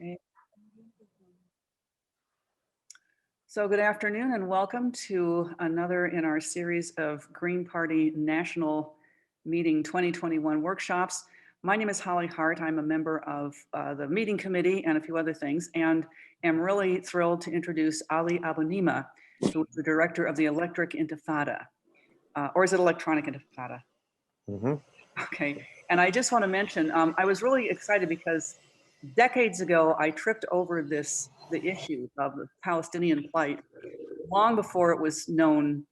Okay. So good afternoon and welcome to another in our series of Green Party National Meeting 2021 workshops. My name is Hart. I'm a member of the meeting committee and a few other things, and am really thrilled to introduce Ali Abunimah, who is the director of the Electric Intifada. Or is it Electronic Intifada? Mm-hmm. Okay, and I just want to mention, I was really excited because decades ago, I tripped over the issue of the Palestinian plight long before it was known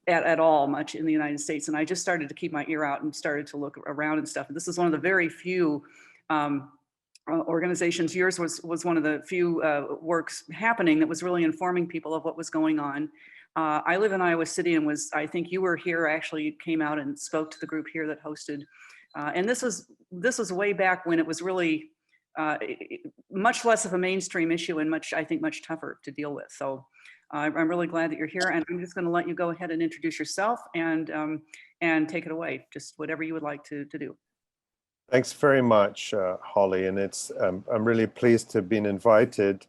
at all much in the United States. And I just started to keep my ear out and started to look around and stuff. And this is one of the very few organizations. Yours was one of the few works happening that was really informing people of what was going on. I live in Iowa City and I think you were here, actually came out and spoke to the group here that hosted. And this was way back when it was really much less of a mainstream issue and I think much tougher to deal with. So I'm really glad that you're here, and I'm just going to let you go ahead and introduce yourself and take it away, just whatever you would like to do. Thanks very much, Holly, and I'm really pleased to have been invited.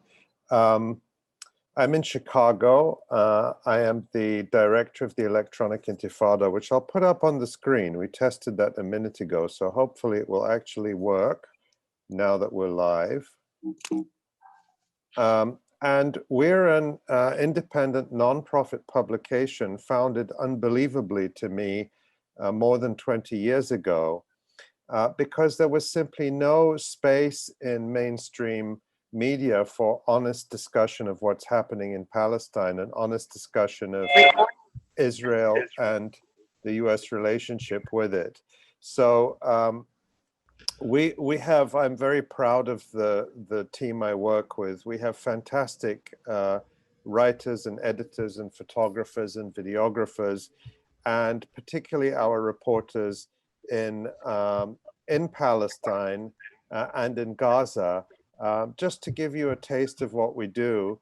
I'm in Chicago. I am the director of the Electronic Intifada, which I'll put up on the screen. We tested that a minute ago, so hopefully it will actually work now that we're live. And we're an independent nonprofit publication founded unbelievably to me more than 20 years ago because there was simply no space in mainstream media for honest discussion of what's happening in Palestine and honest discussion of Israel and the US relationship with it. So we have, I'm very proud of the team I work with. We have fantastic writers and editors and photographers and videographers, and particularly our reporters in Palestine and in Gaza. Just to give you a taste of what we do,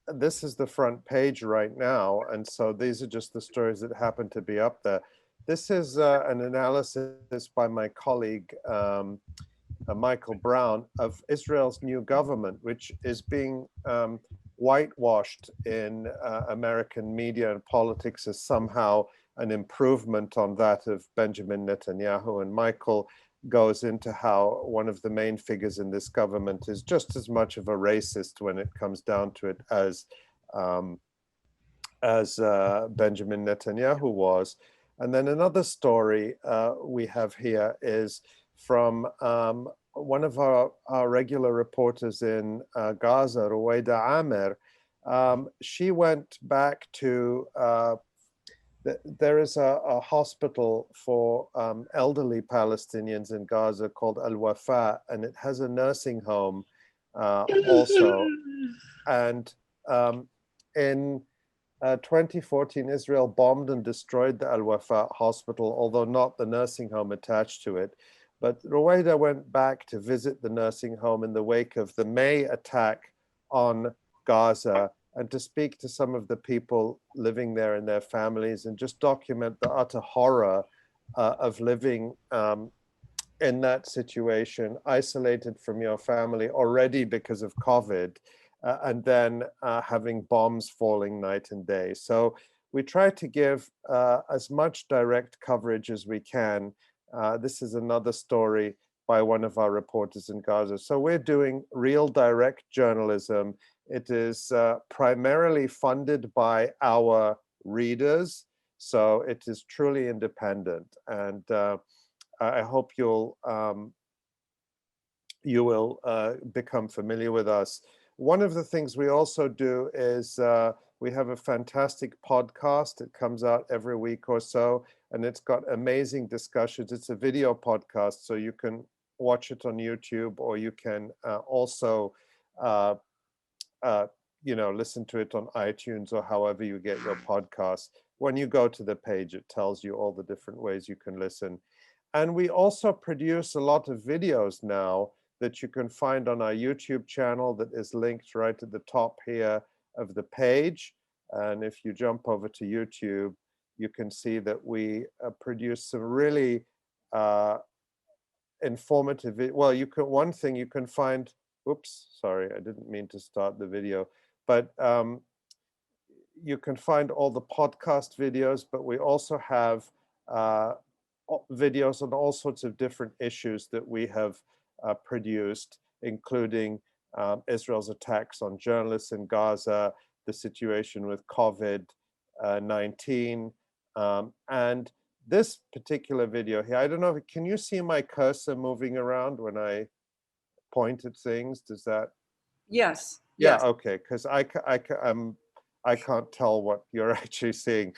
this is the front page right now, and so these are just the stories that happen to be up there. This is an analysis by my colleague, Michael Brown, of Israel's new government, which is being whitewashed in American media and politics as somehow an improvement on that of Benjamin Netanyahu. And Michael goes into how one of the main figures in this government is just as much of a racist when it comes down to it as Benjamin Netanyahu was. And then another story we have here is from one of our regular reporters in Gaza, Ruwaida Amer. She went back to, there is a hospital for elderly Palestinians in Gaza called Al Wafa, and it has a nursing home also. And in 2014, Israel bombed and destroyed the Al Wafa hospital, although not the nursing home attached to it. But Ruwaida went back to visit the nursing home in the wake of the May attack on Gaza and to speak to some of the people living there and their families and just document the utter horror of living in that situation, isolated from your family already because of COVID. And then having bombs falling night and day. So we try to give as much direct coverage as we can. This is another story by one of our reporters in Gaza. So we're doing real direct journalism. It is primarily funded by our readers. So it is truly independent. And I hope you will become familiar with us. One of the things we also do is we have a fantastic podcast. It comes out every week or so, and it's got amazing discussions. It's a video podcast, so you can watch it on YouTube, or you can also, listen to it on iTunes or however you get your podcasts. When you go to the page, it tells you all the different ways you can listen. And we also produce a lot of videos now that you can find on our YouTube channel that is linked right at the top here of the page. And if you jump over to YouTube, you can see that we produce some really informative. Well, you can, one thing you can find, oops, sorry, I didn't mean to start the video, but you can find all the podcast videos, but we also have videos on all sorts of different issues that we have produced, including Israel's attacks on journalists in Gaza, the situation with COVID-19, and this particular video here. I don't know, can you see my cursor moving around when I point at things? Does that? Yes. Yeah, Yes. okay, because I can't tell what you're actually seeing.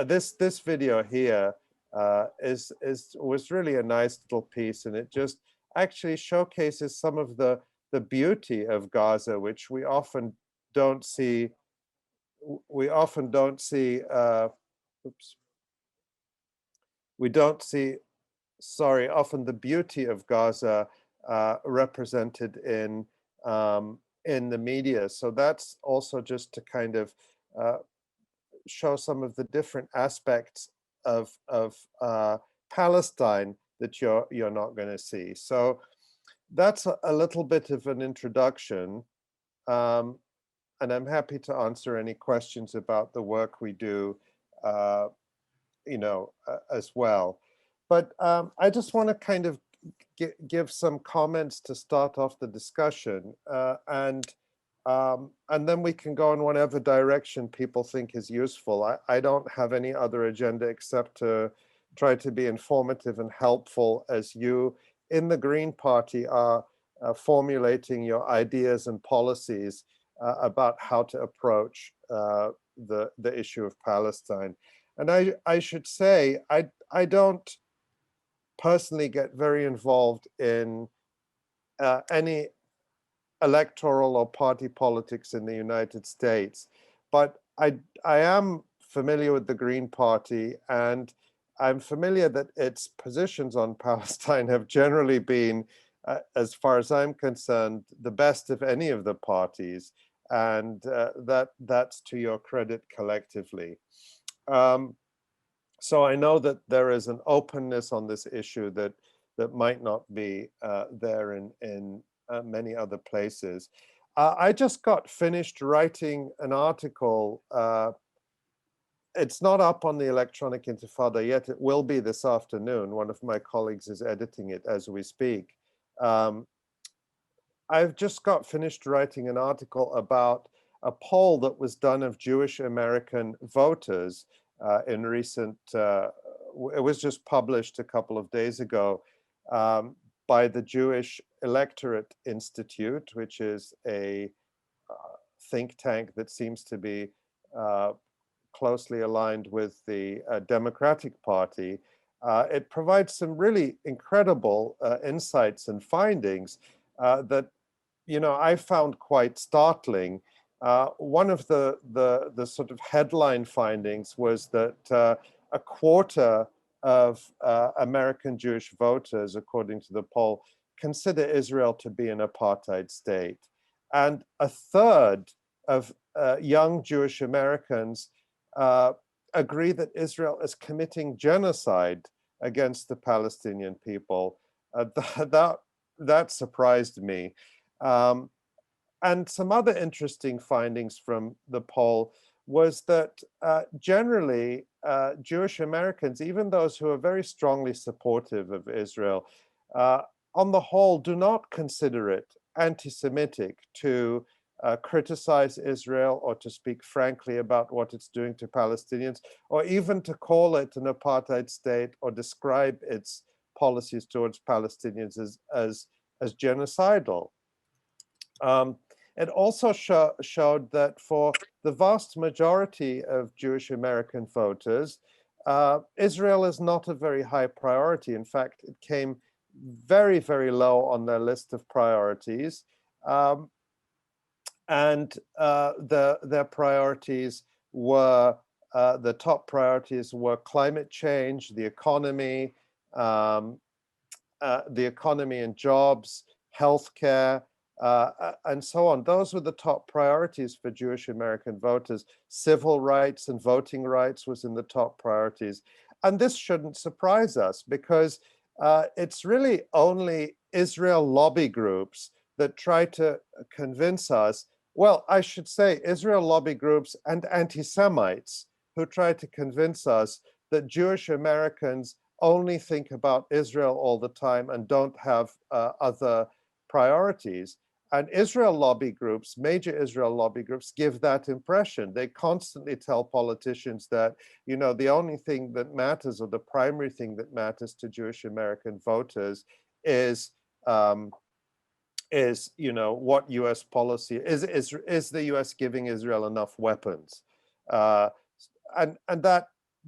This video here was really a nice little piece, and it just actually showcases some of the beauty of Gaza, which we often don't see. We often don't see. Oops. We don't see. Sorry, often the beauty of Gaza represented in the media. So that's also just to kind of show some of the different aspects of Palestine that you're not going to see. So that's a little bit of an introduction, and I'm happy to answer any questions about the work we do, as well. But I just want to kind of give some comments to start off the discussion, and then we can go in whatever direction people think is useful. I don't have any other agenda except to try to be informative and helpful as you in the Green Party are formulating your ideas and policies about how to approach the issue of Palestine. And I should say, I don't personally get very involved in any electoral or party politics in the United States, but I am familiar with the Green Party, and I'm familiar that its positions on Palestine have generally been, as far as I'm concerned, the best of any of the parties, and that's to your credit collectively. So I know that there is an openness on this issue that might not be there in many other places. I just got finished writing an article. It's not up on the Electronic Intifada yet. It will be this afternoon. One of my colleagues is editing it as we speak. I've just got finished writing an article about a poll that was done of Jewish American voters in recent, it was just published a couple of days ago by the Jewish Electorate Institute, which is a think tank that seems to be closely aligned with the Democratic Party. It provides some really incredible insights and findings that I found quite startling. One of the sort of headline findings was that a quarter of American Jewish voters, according to the poll, consider Israel to be an apartheid state. And a third of young Jewish Americans agree that Israel is committing genocide against the Palestinian people. That surprised me. And some other interesting findings from the poll was that generally Jewish Americans, even those who are very strongly supportive of Israel, on the whole do not consider it anti-Semitic to criticize Israel or to speak frankly about what it's doing to Palestinians, or even to call it an apartheid state or describe its policies towards Palestinians as genocidal. It also showed that for the vast majority of Jewish American voters, Israel is not a very high priority. In fact, it came very, very low on their list of priorities. And their priorities were, the top priorities were climate change, the economy and jobs, healthcare, and so on. Those were the top priorities for Jewish American voters. Civil rights and voting rights was in the top priorities. And this shouldn't surprise us because it's really only Israel lobby groups that try to convince us, well, I should say Israel lobby groups and anti-Semites who try to convince us that Jewish Americans only think about Israel all the time and don't have other priorities. And Israel lobby groups, major Israel lobby groups, give that impression. They constantly tell politicians that, you know, the only thing that matters, or the primary thing that matters to Jewish American voters, is you know, what U.S. policy is the U.S. giving Israel enough weapons, and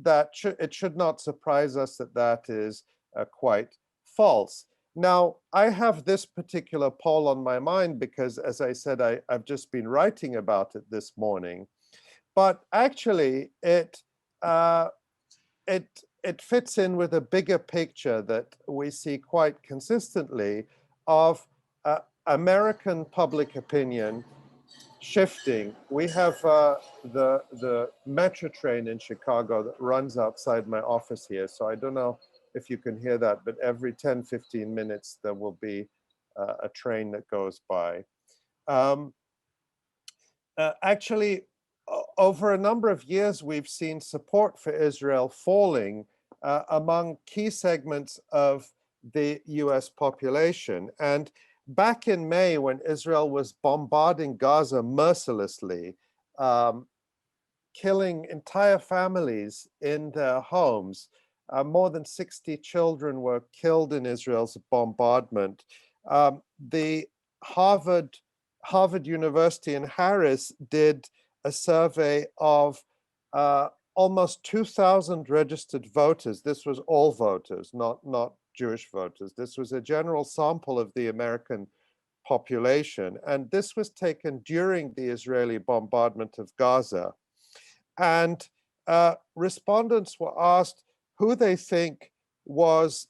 it should not surprise us that that is quite false. Now, I have this particular poll on my mind because, as I said, I've just been writing about it this morning. But actually, uh, it fits in with a bigger picture that we see quite consistently of American public opinion shifting. We have the metro train in Chicago that runs outside my office here. So I don't know if you can hear that, but every 10, 15 minutes, there will be a train that goes by. Actually, over a number of years, we've seen support for Israel falling among key segments of the US population. And back in May, when Israel was bombarding Gaza mercilessly, killing entire families in their homes, more than 60 children were killed in Israel's bombardment. The Harvard University and Harris did a survey of almost 2,000 registered voters. This was all voters, not Jewish voters. This was a general sample of the American population. And this was taken during the Israeli bombardment of Gaza. And respondents were asked who they think was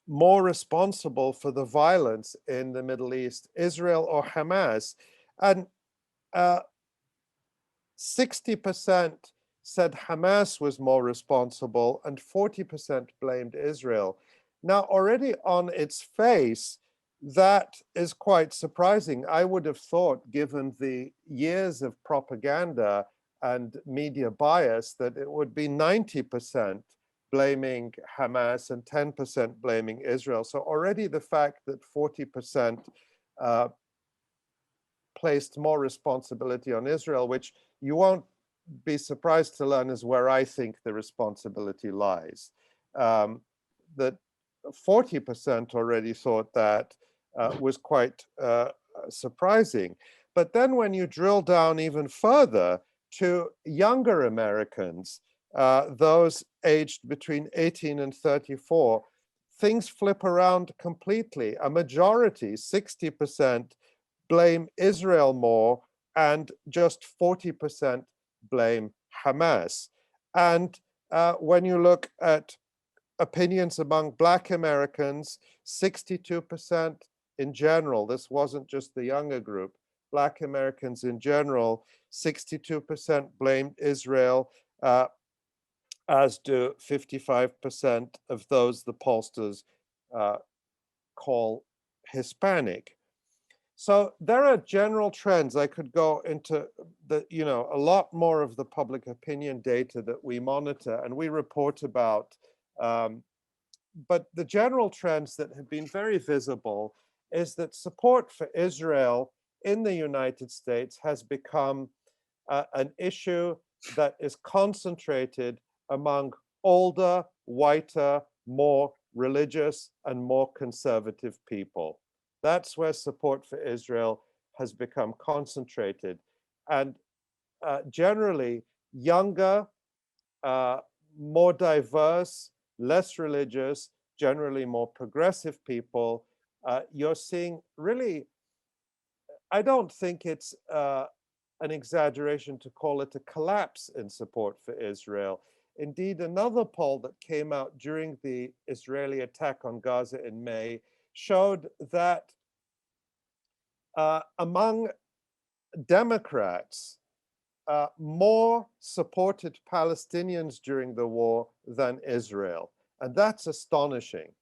more responsible for the violence in the Middle East, Israel or Hamas. And 60% said Hamas was more responsible and 40% blamed Israel. Now, already on its face, that is quite surprising. I would have thought, given the years of propaganda and media bias, that it would be 90% blaming Hamas and 10% blaming Israel. So already the fact that 40% placed more responsibility on Israel, which you won't be surprised to learn is where I think the responsibility lies. That 40% already thought that was quite surprising. But then when you drill down even further to younger Americans, those aged between 18 and 34, things flip around completely. A majority, 60%, blame Israel more, and just 40% blame Hamas. And when you look at opinions among Black Americans, 62% in general, this wasn't just the younger group, Black Americans in general, 62% blamed Israel, as do 55% of those the pollsters call Hispanic. So there are general trends. I could go into a lot more of the public opinion data that we monitor and we report about. But the general trends that have been very visible is that support for Israel in the United States has become an issue that is concentrated among older, whiter, more religious, and more conservative people. That's where support for Israel has become concentrated. And generally, younger, more diverse, less religious, generally more progressive people, you're seeing really, I don't think it's an exaggeration to call it a collapse in support for Israel. Indeed, another poll that came out during the Israeli attack on Gaza in May showed that among Democrats, more supported Palestinians during the war than Israel. And that's astonishing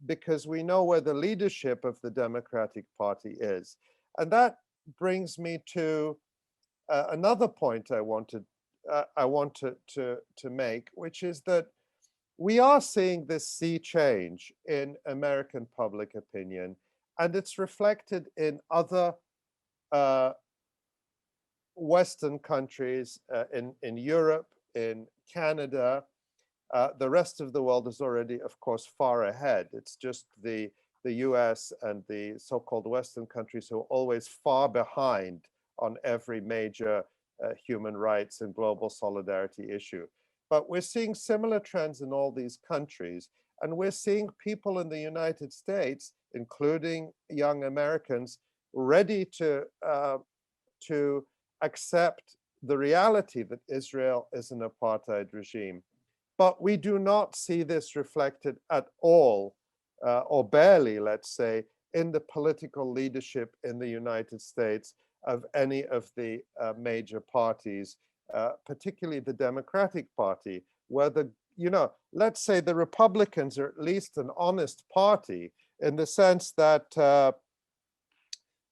because we know where the leadership of the Democratic Party is. And that brings me to another point I want to make, which is that we are seeing this sea change in American public opinion, and it's reflected in other Western countries, in Europe, in Canada. The rest of the world is already, of course, far ahead. It's just the US and the so-called Western countries who are always far behind on every major human rights and global solidarity issue. But we're seeing similar trends in all these countries. And we're seeing people in the United States, including young Americans, ready to accept the reality that Israel is an apartheid regime. But we do not see this reflected at all, or barely, let's say, in the political leadership in the United States of any of the major parties, particularly the Democratic Party, where let's say the Republicans are at least an honest party in the sense that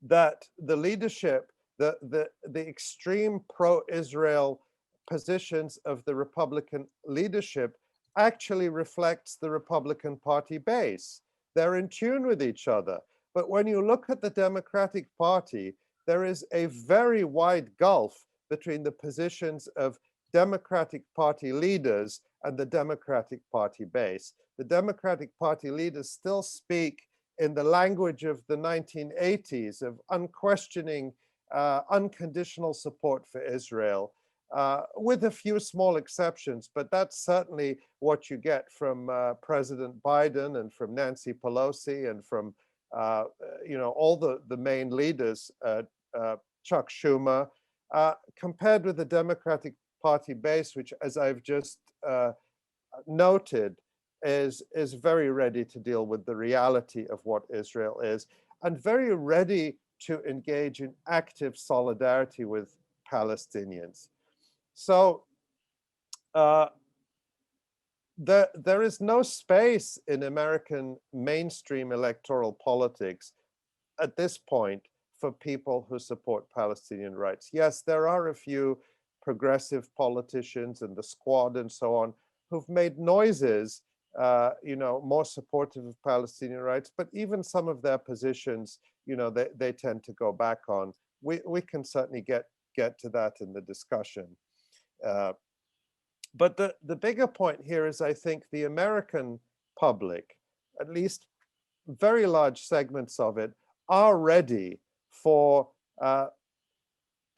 that the leadership, the extreme pro-Israel positions of the Republican leadership actually reflects the Republican Party base. They're in tune with each other. But when you look at the Democratic Party, there is a very wide gulf between the positions of Democratic Party leaders and the Democratic Party base. The Democratic Party leaders still speak in the language of the 1980s of unquestioning, unconditional support for Israel, with a few small exceptions, but that's certainly what you get from President Biden and from Nancy Pelosi and from all the main leaders, Chuck Schumer, compared with the Democratic Party base, which, as I've just noted, is very ready to deal with the reality of what Israel is and very ready to engage in active solidarity with Palestinians. So there is no space in American mainstream electoral politics at this point for people who support Palestinian rights. Yes, there are a few progressive politicians and the Squad and so on who've made noises, more supportive of Palestinian rights, but even some of their positions, they tend to go back on. We can certainly get to that in the discussion. But the bigger point here is, I think, the American public, at least very large segments of it, are ready for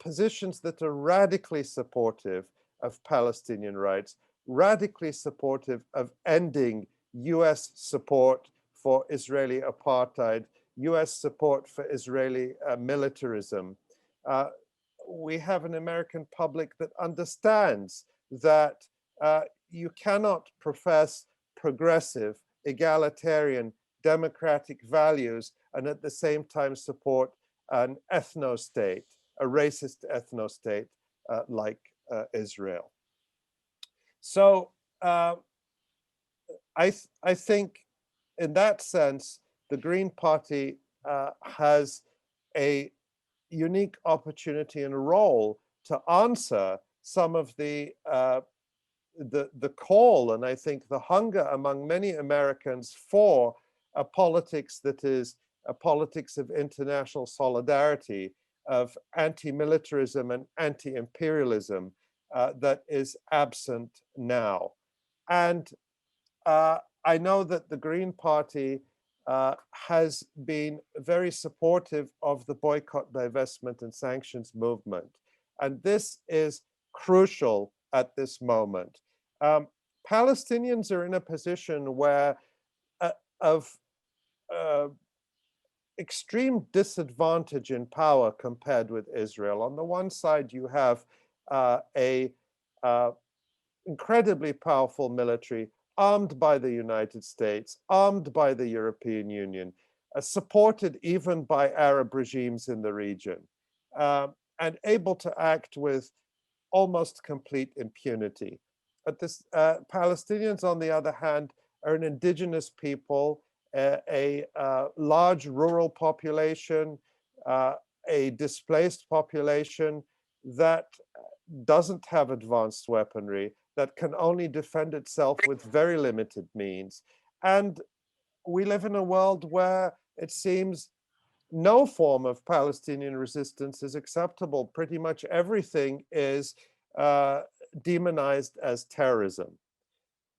positions that are radically supportive of Palestinian rights, radically supportive of ending US support for Israeli apartheid, US support for Israeli militarism. We have an American public that understands that you cannot profess progressive, egalitarian, democratic values and at the same time support an ethno-state, a racist ethno-state like Israel. So I think in that sense, the Green Party has a unique opportunity and a role to answer some of the call and I think the hunger among many Americans for a politics that is a politics of international solidarity, of anti-militarism and anti-imperialism that is absent now. And I know that the Green Party has been very supportive of the boycott, divestment, and sanctions movement. And this is crucial at this moment. Palestinians are in a position where of extreme disadvantage in power compared with Israel. On the one side, you have a incredibly powerful military armed by the United States, armed by the European Union, supported even by Arab regimes in the region, and able to act with almost complete impunity. Palestinians, on the other hand, are an indigenous people, a large rural population, a displaced population that doesn't have advanced weaponry, that can only defend itself with very limited means. And we live in a world where it seems no form of Palestinian resistance is acceptable. Pretty much everything is demonized as terrorism.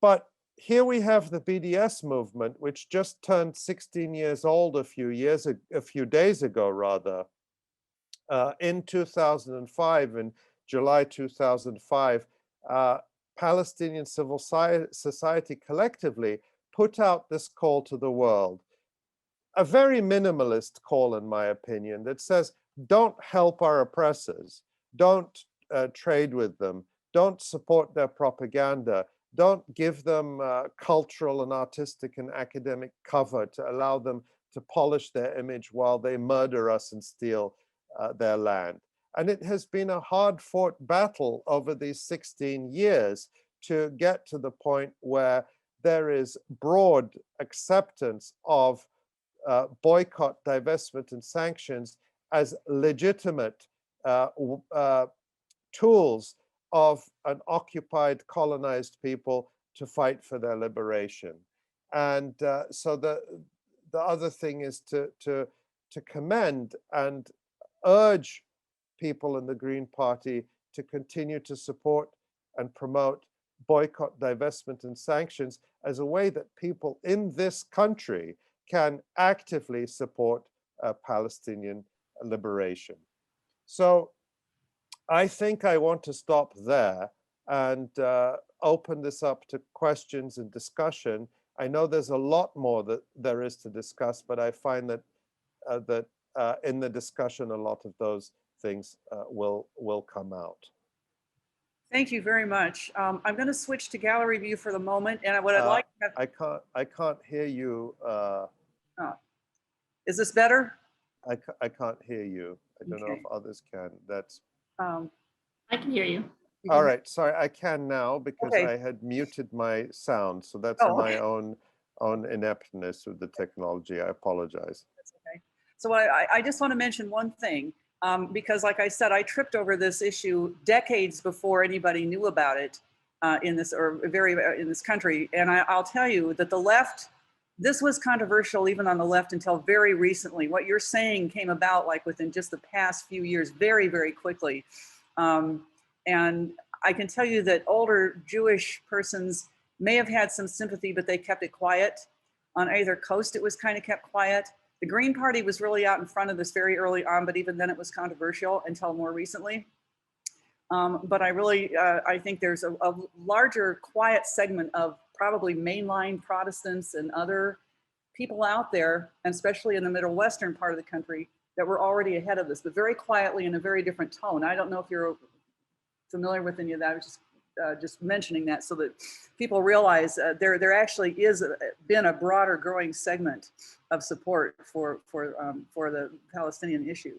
But here we have the BDS movement, which just turned 16 years old a few days ago, rather. In 2005, in July 2005, Palestinian civil society collectively put out this call to the world, a very minimalist call, in my opinion, that says, don't help our oppressors, don't trade with them, don't support their propaganda, don't give them cultural and artistic and academic cover to allow them to polish their image while they murder us and steal their land. And it has been a hard-fought battle over these 16 years to get to the point where there is broad acceptance of boycott, divestment, and sanctions as legitimate tools of an occupied, colonized people to fight for their liberation. And so the other thing is to commend and urge people in the Green Party to continue to support and promote boycott, divestment, and sanctions as a way that people in this country can actively support Palestinian liberation. So I think I want to stop there and open this up to questions and discussion. I know there's a lot more that there is to discuss, but I find that in the discussion, a lot of those things will come out. Thank you very much. I'm going to switch to gallery view for the moment, and what I'd like to have, I can't hear you. is this better? I can't hear you. I don't know if others can. That's. I can hear you. All right. Sorry, I can now because Okay. I had muted my sound. So that's my own ineptness with the technology. I apologize. That's okay. So I just want to mention one thing. Because like I said, I tripped over this issue decades before anybody knew about it in this country. And I'll tell you that the left, this was controversial even on the left until very recently. What you're saying came about like within just the past few years, very, very quickly. And I can tell you that older Jewish persons may have had some sympathy, but they kept it quiet. On either coast, it was kind of kept quiet. The Green Party was really out in front of this very early on, but even then it was controversial until more recently. But I think there's a larger quiet segment of probably mainline Protestants and other people out there, and especially in the middle western part of the country, that were already ahead of this, but very quietly in a very different tone. I don't know if you're familiar with any of that. I was just mentioning that so that people realize there actually is been a broader growing segment of support for the Palestinian issue.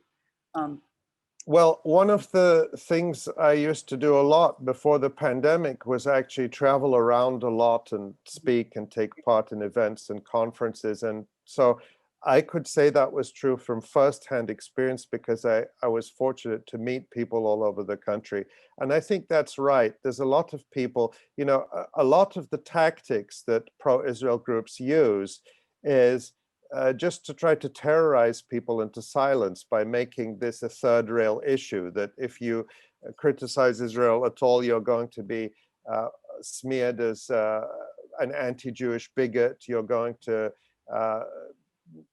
Well, one of the things I used to do a lot before the pandemic was actually travel around a lot and speak and take part in events and conferences. And so I could say that was true from firsthand experience because I was fortunate to meet people all over the country. And I think that's right. There's a lot of people, a lot of the tactics that pro-Israel groups use is just to try to terrorize people into silence by making this a third rail issue, that if you criticize Israel at all, you're going to be smeared as an anti-Jewish bigot. You're going to,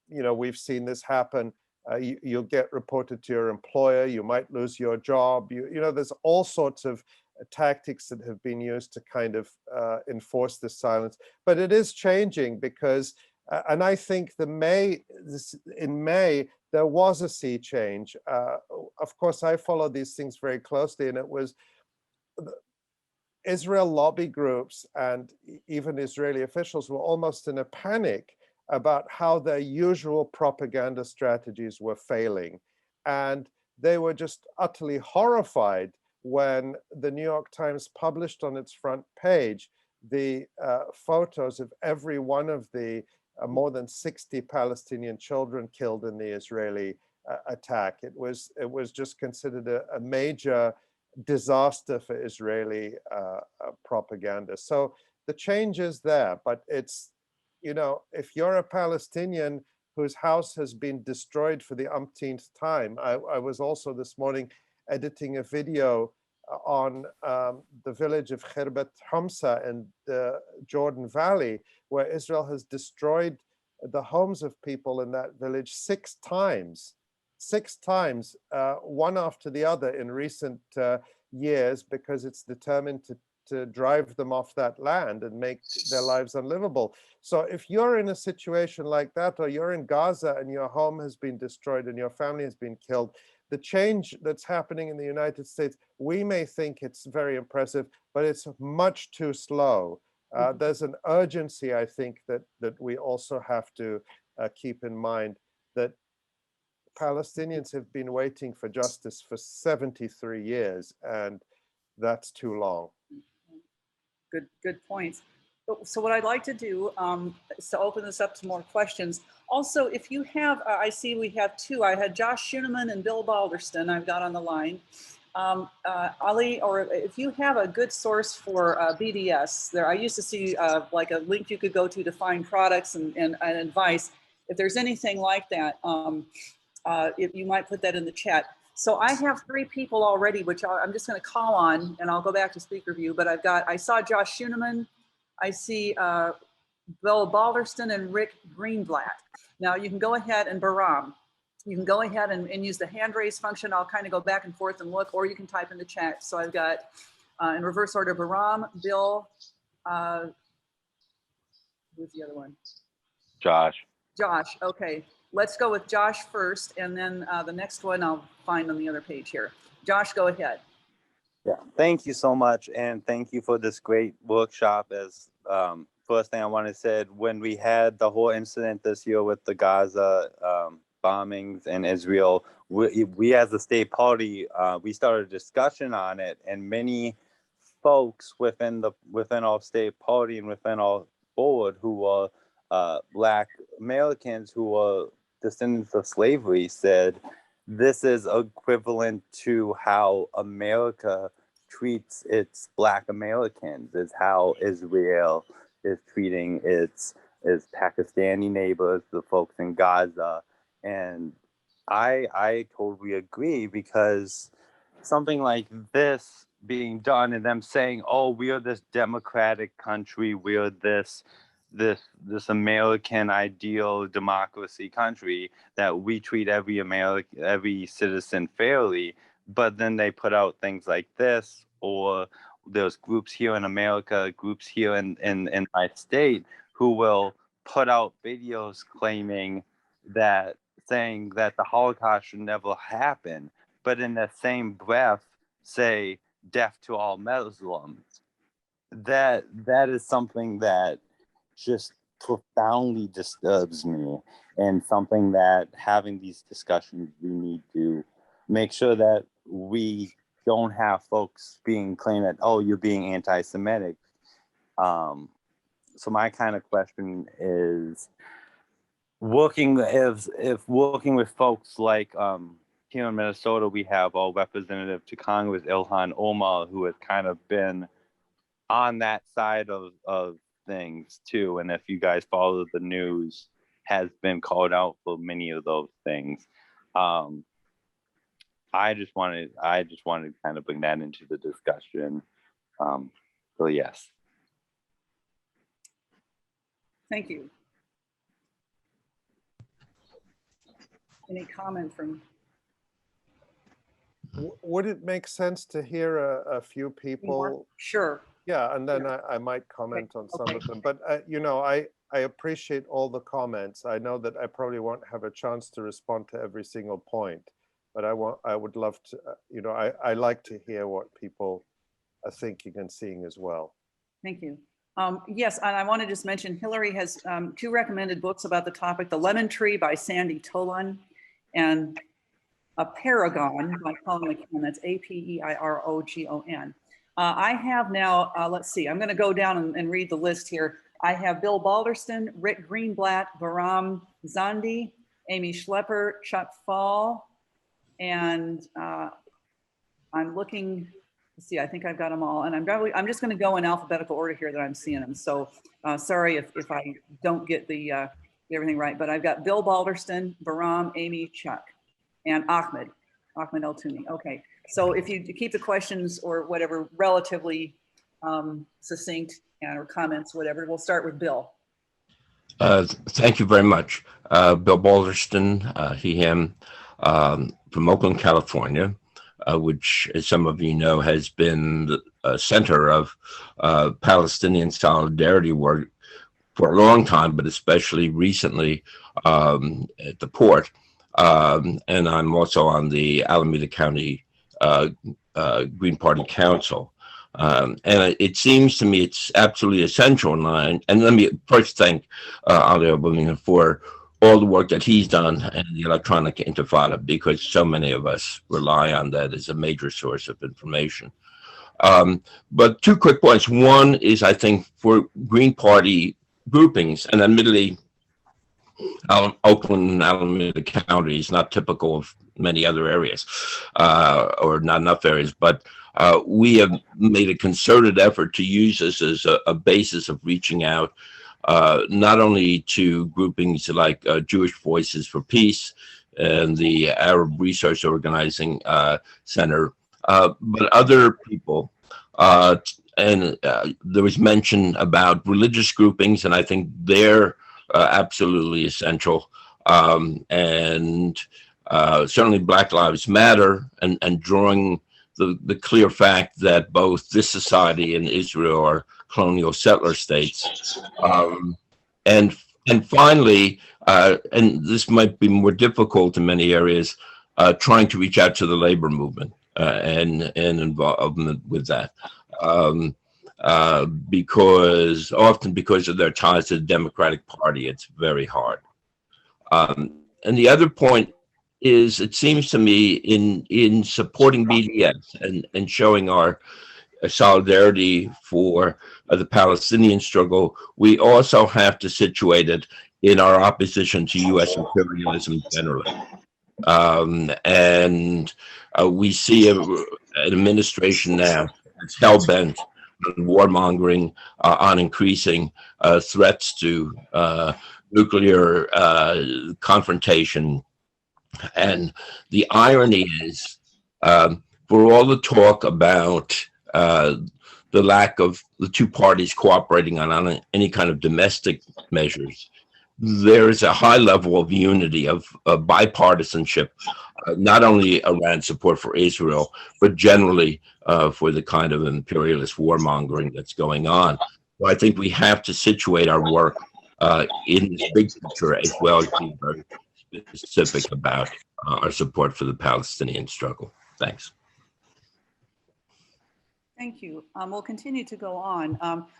we've seen this happen. You'll get reported to your employer. You might lose your job. There's all sorts of tactics that have been used to kind of enforce this silence. But it is changing because and I think in May, there was a sea change. Of course, I follow these things very closely, and it was Israel lobby groups and even Israeli officials were almost in a panic about how their usual propaganda strategies were failing. And they were just utterly horrified when the New York Times published on its front page the photos of every one of the more than 60 Palestinian children killed in the Israeli attack. It was just considered a major disaster for Israeli propaganda. So the change is there, but it's, you know, if you're a Palestinian whose house has been destroyed for the umpteenth time. I was also this morning editing a video on the village of Khirbet Hamsa in the Jordan Valley, where Israel has destroyed the homes of people in that village 6 times, one after the other in recent years, because it's determined to drive them off that land and make their lives unlivable. So if you're in a situation like that, or you're in Gaza and your home has been destroyed and your family has been killed, the change that's happening in the United States, we may think it's very impressive, but it's much too slow. There's an urgency, I think, that we also have to keep in mind, that Palestinians have been waiting for justice for 73 years, and that's too long. Good points. So what I'd like to do is to open this up to more questions. Also, if you have, I see we have 2. I had Josh Schuneman and Bill Balderston I've got on the line. Ali, or if you have a good source for BDS, there, I used to see like a link you could go to find products and advice. If there's anything like that, if you might put that in the chat. So I have 3 people already, which I'm just going to call on, and I'll go back to speaker view. But I saw Josh Schuneman, I see Bill Balderston and Rick Greenblatt. Now you can go ahead and Baram. You can go ahead and use the hand raise function. I'll kind of go back and forth and look, or you can type in the chat. So I've got in reverse order, Baram, Bill, who's the other one? Josh. Josh, okay. Let's go with Josh first, and then the next one I'll find on the other page here. Josh, go ahead. Yeah, thank you so much, and thank you for this great workshop. As first thing I want to say, when we had the whole incident this year with the Gaza bombings in Israel, we as a state party, we started a discussion on it, and many folks within our state party and within our board who were Black Americans who were descendants of slavery said this is equivalent to how America treats its Black Americans, is how Israel is treating its Pakistani neighbors, the folks in Gaza. And I totally agree, because something like this being done and them saying, oh, we are this democratic country, we are this American ideal democracy country, that we treat every citizen fairly, but then they put out things like this, or there's groups here in America, groups here in my state who will put out videos saying that the Holocaust should never happen, but in the same breath say death to all Muslims. That is something that just profoundly disturbs me, and something that having these discussions, we need to make sure that we don't have folks being claimed that, oh, you're being anti-Semitic. So my kind of question is, working with folks like here in Minnesota, we have our representative to Congress, Ilhan Omar, who has kind of been on that side of things too, and if you guys follow the news, has been called out for many of those things. I just wanted to kind of bring that into the discussion. So yes. Thank you. Any comment from? Would it make sense to hear a few people? Sure. Yeah, and then I might comment on some of them. But you know, I appreciate all the comments. I know that I probably won't have a chance to respond to every single point, but I would love to. You know, I like to hear what people are thinking and seeing as well. Thank you. Yes, and I want to just mention Hillary has 2 recommended books about the topic: The Lemon Tree by Sandy Tolan, and a paragon by Colin McKeown. That's Apeirogon. I have now, let's see, I'm going to go down and read the list here. I have Bill Balderston, Rick Greenblatt, Baram Zandi, Amy Schlepper, Chuck Fall, and I'm looking, let's see, I think I've got them all. And I'm just going to go in alphabetical order here that I'm seeing them. So sorry if I don't get everything right, but I've got Bill Balderston, Baram, Amy, Chuck, and Ahmed El Touni. Okay. So if you keep the questions or whatever relatively succinct or comments, whatever, we'll start with Bill. Thank you very much. Bill Balderston, he, him, from Oakland, California, which, as some of you know, has been the center of Palestinian solidarity work for a long time, but especially recently at the port. And I'm also on the Alameda County Green Party Council. And it seems to me it's absolutely essential. And let me first thank Ali Abunimah for all the work that he's done in the electronic intifada, because so many of us rely on that as a major source of information. But two quick points. One is, I think, for Green Party groupings, and admittedly, Oakland and Alameda County is not typical of many other areas, or not enough areas, but we have made a concerted effort to use this as a basis of reaching out, not only to groupings like Jewish Voices for Peace and the Arab Research Organizing Center, but other people. And there was mention about religious groupings, and I think they're absolutely essential. And certainly Black Lives Matter, and drawing the clear fact that both this society and Israel are colonial settler states. And finally, and this might be more difficult in many areas, trying to reach out to the labor movement and involvement with that. Because of their ties to the Democratic Party, it's very hard. And the other point is, it seems to me, in supporting BDS and showing our solidarity for the Palestinian struggle, we also have to situate it in our opposition to U.S. imperialism generally. And we see an administration now that's hell-bent on warmongering, on increasing threats to nuclear confrontation. And the irony is, for all the talk about the lack of the two parties cooperating on any kind of domestic measures, there is a high level of unity, of bipartisanship, not only around support for Israel, but generally for the kind of imperialist warmongering that's going on. So I think we have to situate our work in this big picture, as well as be very specific about our support for the Palestinian struggle. Thanks. Thank you. We'll continue to go on.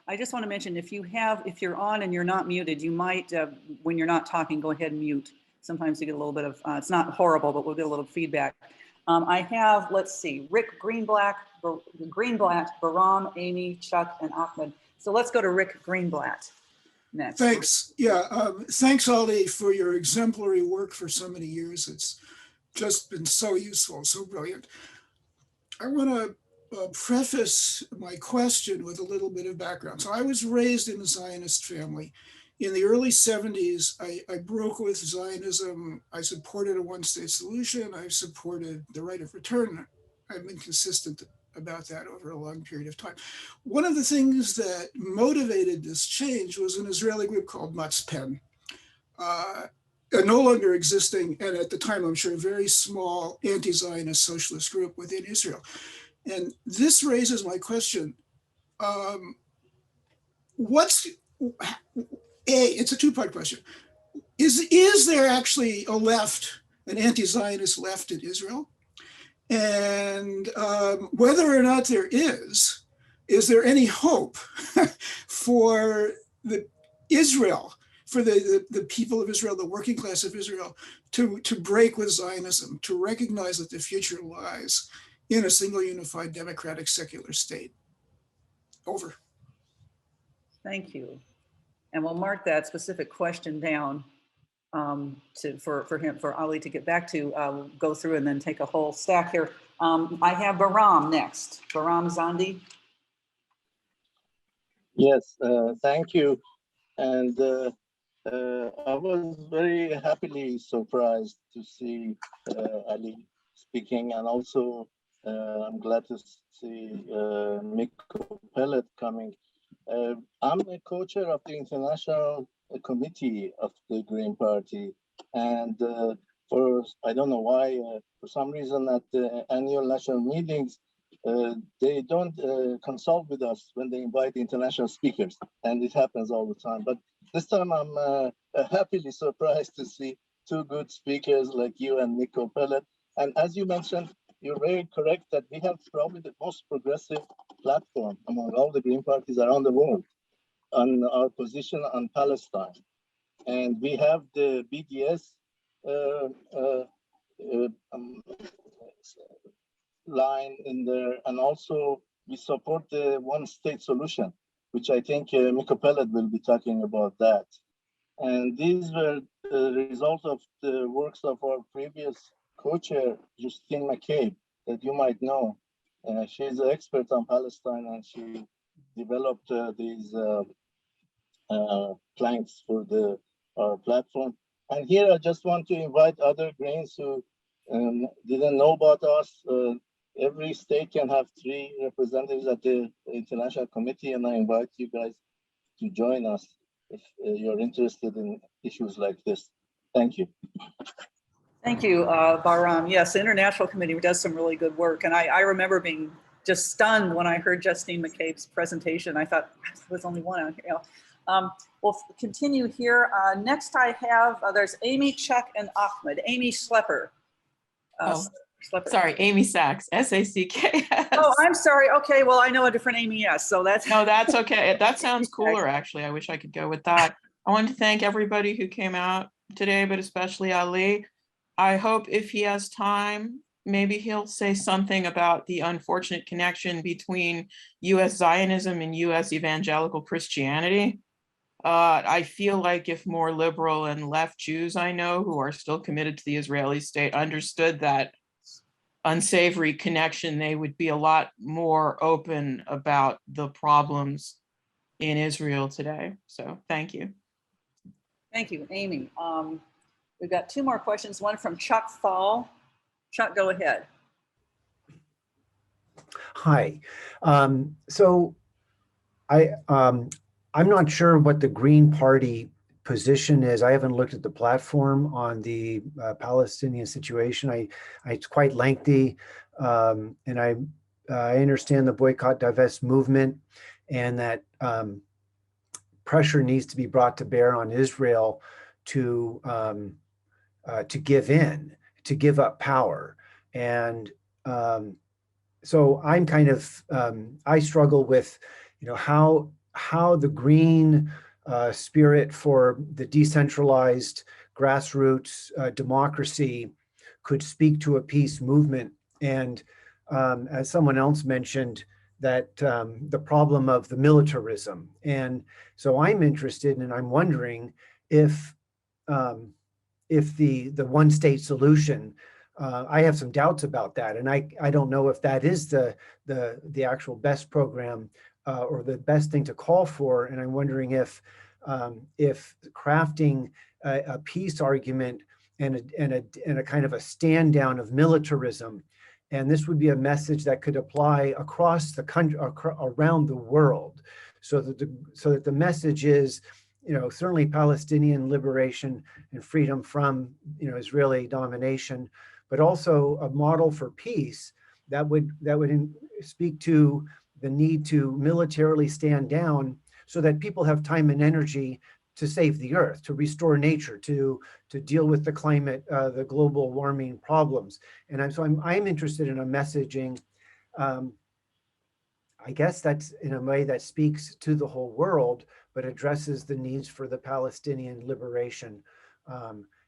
I just want to mention, if you're on and you're not muted, you might, when you're not talking, go ahead and mute. Sometimes you get a little bit of, it's not horrible, but we'll get a little feedback. I have, let's see, Rick Greenblatt, Baram, Amy, Chuck, and Ahmed. So let's go to Rick Greenblatt next. Thanks. Yeah, thanks, Ali, for your exemplary work for so many years. It's just been so useful, so brilliant. I want to preface my question with a little bit of background. So I was raised in a Zionist family. In the early 70s, I broke with Zionism. I supported a one-state solution. I supported the right of return. I've been consistent about that over a long period of time. One of the things that motivated this change was an Israeli group called Matzpen, no longer existing, and at the time, I'm sure, a very small anti-Zionist socialist group within Israel. And this raises my question. It's a two-part question. Is there actually a left, an anti-Zionist left in Israel? And whether or not there is there any hope for Israel for the people of Israel, the working class of Israel, to break with Zionism, to recognize that the future lies in a single unified democratic secular state. Over. Thank you. And we'll mark that specific question down for Ali to get back to. We'll go through and then take a whole stack here. I have Baram next. Baram Zandi. Yes, thank you. And I was very happily surprised to see Ali speaking, and also I'm glad to see Mikko Pellet coming. I'm a co-chair of the International Committee of the Green Party, and I don't know why, for some reason at the annual national meetings, they don't consult with us when they invite international speakers, and it happens all the time. But this time I'm happily surprised to see two good speakers like you and Mikko Pellet. And as you mentioned, you're very correct that we have probably the most progressive platform among all the Green parties around the world on our position on Palestine. And we have the BDS line in there, and also we support the one-state solution, which I think Mikko Pellet will be talking about that. And these were the result of the works of our previous co-chair, Justine McCabe, that you might know. She's an expert on Palestine, and she developed these planks for our platform. And here I just want to invite other Greens who didn't know about us. Every state can have 3 representatives at the International Committee, and I invite you guys to join us if you're interested in issues like this. Thank you. Thank you, Baram. Yes, the International Committee does some really good work. And I remember being just stunned when I heard Justine McCabe's presentation. I thought, there's only one out here. We'll continue here. Next I have, there's Amy, Chuck, and Ahmed. Amy Schlepper. Schlepper. Sorry, Amy Sachs, S-A-C-K-S. Oh, I'm sorry. Okay, well, I know a different Amy, yes. So that's... No, that's okay. That sounds cooler, actually. I wish I could go with that. I want to thank everybody who came out today, but especially Ali. I hope if he has time, maybe he'll say something about the unfortunate connection between U.S. Zionism and U.S. evangelical Christianity. I feel like if more liberal and left Jews I know who are still committed to the Israeli state understood that unsavory connection, they would be a lot more open about the problems in Israel today. So thank you. Thank you, Amy. We've got 2 more questions, one from Chuck Fall. Chuck, go ahead. Hi. So I'm not sure what the Green Party position is. I haven't looked at the platform on the Palestinian situation. It's quite lengthy, and I understand the boycott, divest movement, and that pressure needs to be brought to bear on Israel to give in, to give up power. And so I'm kind of, I struggle with, how the Green spirit for the decentralized grassroots democracy could speak to a peace movement. And as someone else mentioned, that the problem of the militarism. And so I'm interested, and I'm wondering if the one-state solution, I have some doubts about that, and I don't know if that is the actual best program or the best thing to call for. And I'm wondering if crafting a peace argument and a kind of a stand down of militarism, and this would be a message that could apply across the country, around the world, so that the message is, certainly Palestinian liberation and freedom from, Israeli domination, but also a model for peace that would speak to the need to militarily stand down so that people have time and energy to save the earth, to restore nature, to deal with the climate, the global warming problems. And I'm interested in a messaging, I guess that's in a way that speaks to the whole world, but addresses the needs for the Palestinian liberation.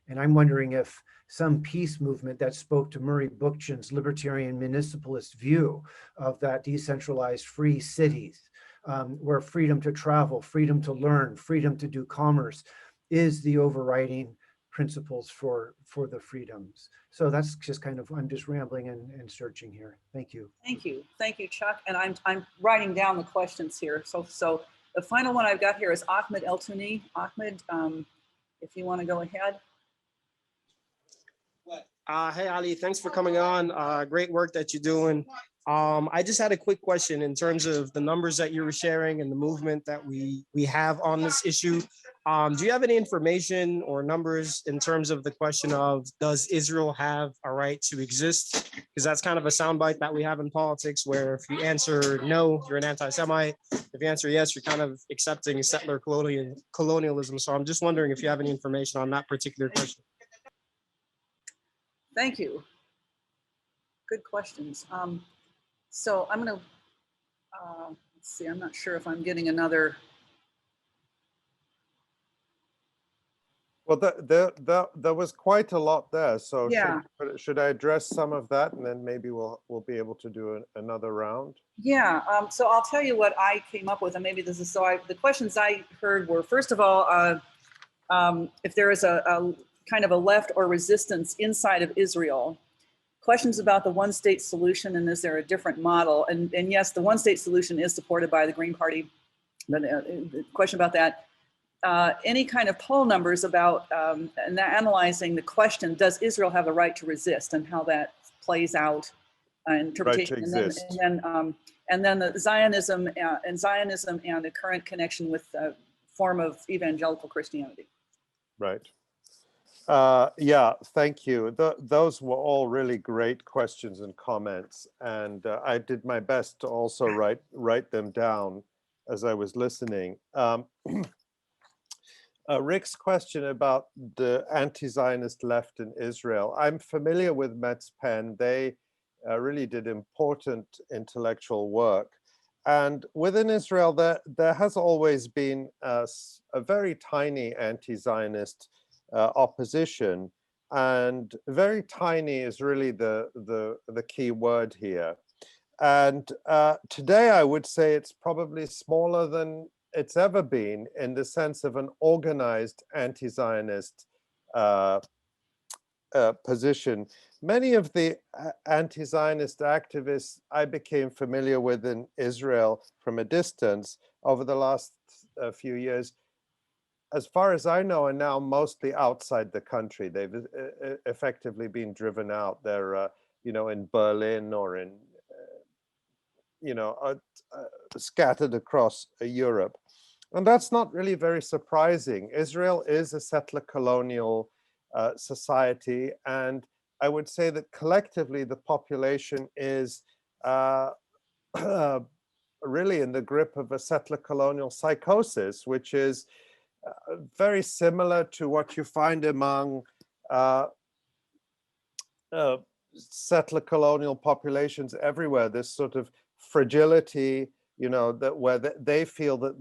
And I'm wondering if some peace movement that spoke to Murray Bookchin's libertarian municipalist view of that decentralized free cities, where freedom to travel, freedom to learn, freedom to do commerce is the overriding principles for the freedoms. So that's just kind of, I'm just rambling and searching here. Thank you. Thank you, Chuck. And I'm writing down the questions here. So the final one I've got here is Ahmed El Tuni. Ahmed, if you want to go ahead. Hey, Ali, thanks for coming on. Great work that you're doing. I just had a quick question in terms of the numbers that you were sharing and the movement that we have on this issue. Do you have any information or numbers in terms of the question of, does Israel have a right to exist? Because that's kind of a soundbite that we have in politics, where if you answer no, you're an anti-Semite. If you answer yes, you're kind of accepting settler colonialism. So I'm just wondering if you have any information on that particular question. Thank you. Good questions. So I'm going to, let's see, I'm not sure if I'm getting another. Well, there was quite a lot there. So Yeah. should I address some of that, and then maybe we'll be able to do another round? Yeah, so I'll tell you what I came up with, and maybe this is, the questions I heard were, first of all, if there is a kind of a left or resistance inside of Israel, questions about the one-state solution, and is there a different model? And yes, the one-state solution is supported by the Green Party, but the question about that, any kind of poll numbers about and analyzing the question, does Israel have a right to resist, and how that plays out, interpretation, right to and then the Zionism and the current connection with the form of evangelical Christianity. Right. Yeah, thank you. Those were all really great questions and comments, and I did my best to also write them down as I was listening. Rick's question about the anti-Zionist left in Israel. I'm familiar with Metz Pen. They really did important intellectual work. And within Israel, there has always been a very tiny anti-Zionist opposition. And very tiny is really the key word here. And today I would say it's probably smaller than it's ever been, in the sense of an organized anti-Zionist position. Many of the anti-Zionist activists I became familiar with in Israel from a distance over the last few years, as far as I know, are now mostly outside the country. They've effectively been driven out. They're, in Berlin or in, scattered across Europe. And that's not really very surprising. Israel is a settler colonial society, and I would say that collectively the population is really in the grip of a settler colonial psychosis, which is very similar to what you find among settler colonial populations everywhere. This sort of fragility, that where they feel that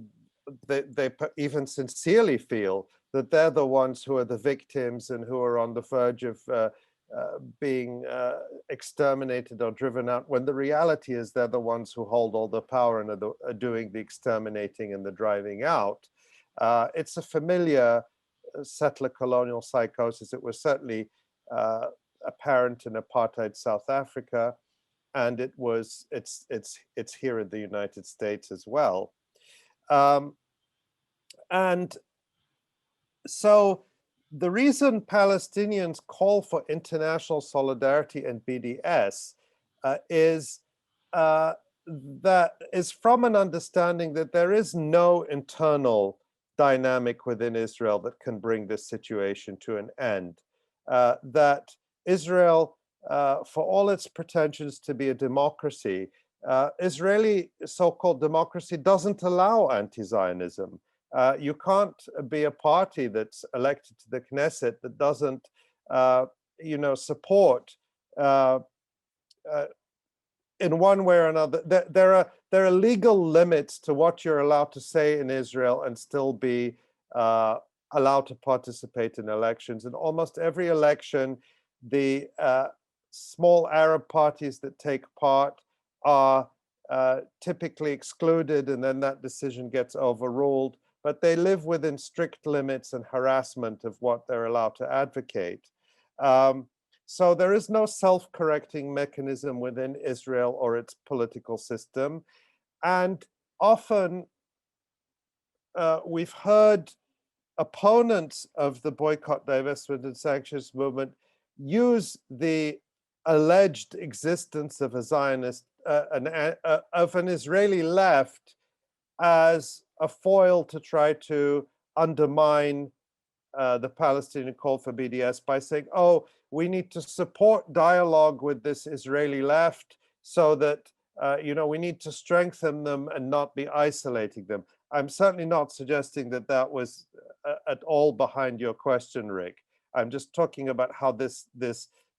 they even sincerely feel that they're the ones who are the victims and who are on the verge of being exterminated or driven out, when the reality is they're the ones who hold all the power and are doing the exterminating and the driving out. It's a familiar settler colonial psychosis. It was certainly apparent in apartheid South Africa, and it's here in the United States as well. And so the reason Palestinians call for international solidarity and BDS is from an understanding that there is no internal dynamic within Israel that can bring this situation to an end. That Israel, for all its pretensions to be a democracy, Israeli so-called democracy doesn't allow anti-Zionism. You can't be a party that's elected to the Knesset that doesn't, support in one way or another, there are legal limits to what you're allowed to say in Israel and still be allowed to participate in elections. In almost every election, the small Arab parties that take part are typically excluded, and then that decision gets overruled. But they live within strict limits and harassment of what they're allowed to advocate. So there is no self-correcting mechanism within Israel or its political system. And often we've heard opponents of the boycott, divestment, and sanctions movement use the alleged existence of a Zionist, of an Israeli left as a foil to try to undermine the Palestinian call for BDS by saying, oh, we need to support dialogue with this Israeli left so that, we need to strengthen them and not be isolating them. I'm certainly not suggesting that that was at all behind your question, Rick. I'm just talking about how this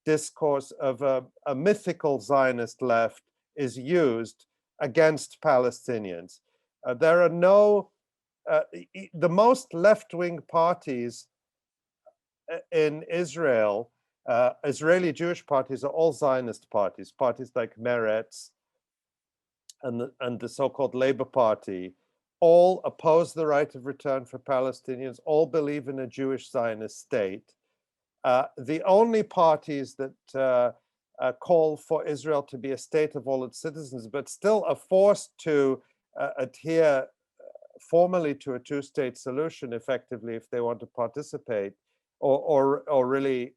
discourse of a mythical Zionist left is used against Palestinians. There are no, the most left-wing parties in Israel, Israeli Jewish parties, are all Zionist parties, parties like Meretz and the so-called Labour Party, all oppose the right of return for Palestinians, all believe in a Jewish Zionist state. The only parties that call for Israel to be a state of all its citizens, but still are forced to adhere formally to a two-state solution effectively if they want to participate or really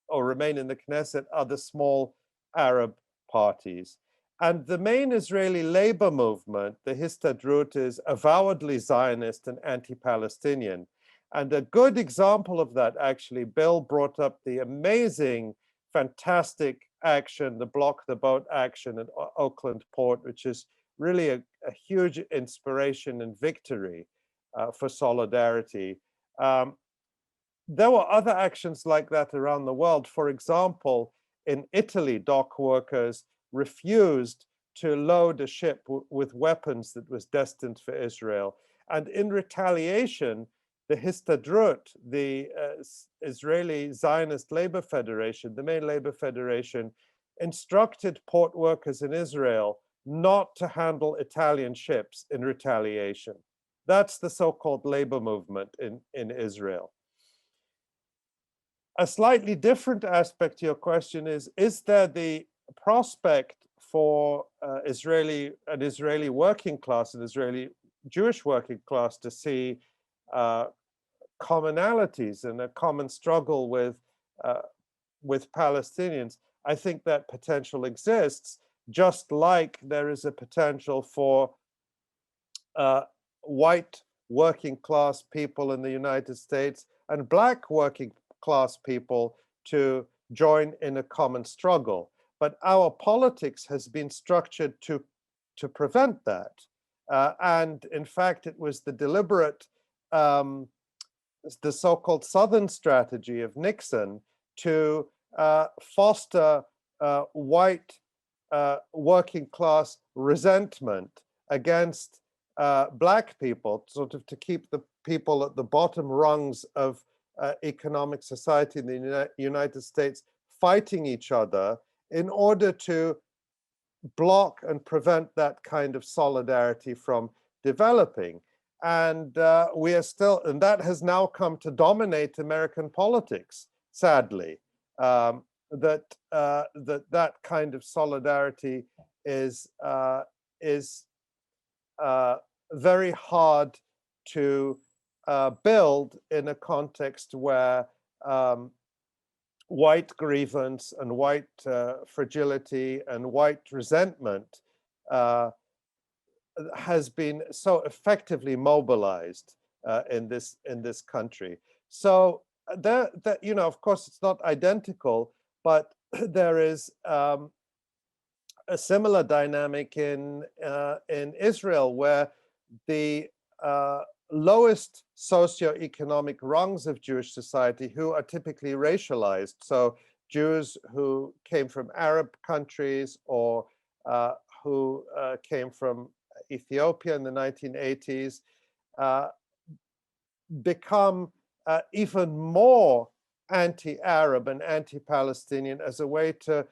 or remain in the Knesset, are the small Arab parties. And the main Israeli labor movement, the Histadrut, is avowedly Zionist and anti-Palestinian. And a good example of that, actually, Bill brought up the amazing, fantastic action, the Block the Boat action at Oakland Port, which is really a huge inspiration and victory for solidarity. There were other actions like that around the world. For example, in Italy, dock workers refused to load a ship with weapons that was destined for Israel. And in retaliation, the Histadrut, the Israeli Zionist Labor Federation, the main labor federation, instructed port workers in Israel not to handle Italian ships in retaliation. That's the so-called labor movement in Israel. A slightly different aspect to your question is there the prospect for an Israeli working class, an Israeli Jewish working class, to see commonalities and a common struggle with Palestinians? I think that potential exists, just like there is a potential for white working class people in the United States and black working class people to join in a common struggle. But our politics has been structured to prevent that. And in fact, it was the deliberate, the so-called Southern strategy of Nixon to foster white working class resentment against black people, sort of to keep the people at the bottom rungs of economic society in the United States fighting each other in order to block and prevent that kind of solidarity from developing. And we are still, and that has now come to dominate American politics, sadly. That kind of solidarity is very hard to build in a context where white grievance and white fragility and white resentment has been so effectively mobilized in this country. So that of course, it's not identical, but there is a similar dynamic in Israel, where the lowest socioeconomic rungs of Jewish society, who are typically racialized, so Jews who came from Arab countries or who came from Ethiopia in the 1980s become even more anti-Arab and anti-Palestinian as a way to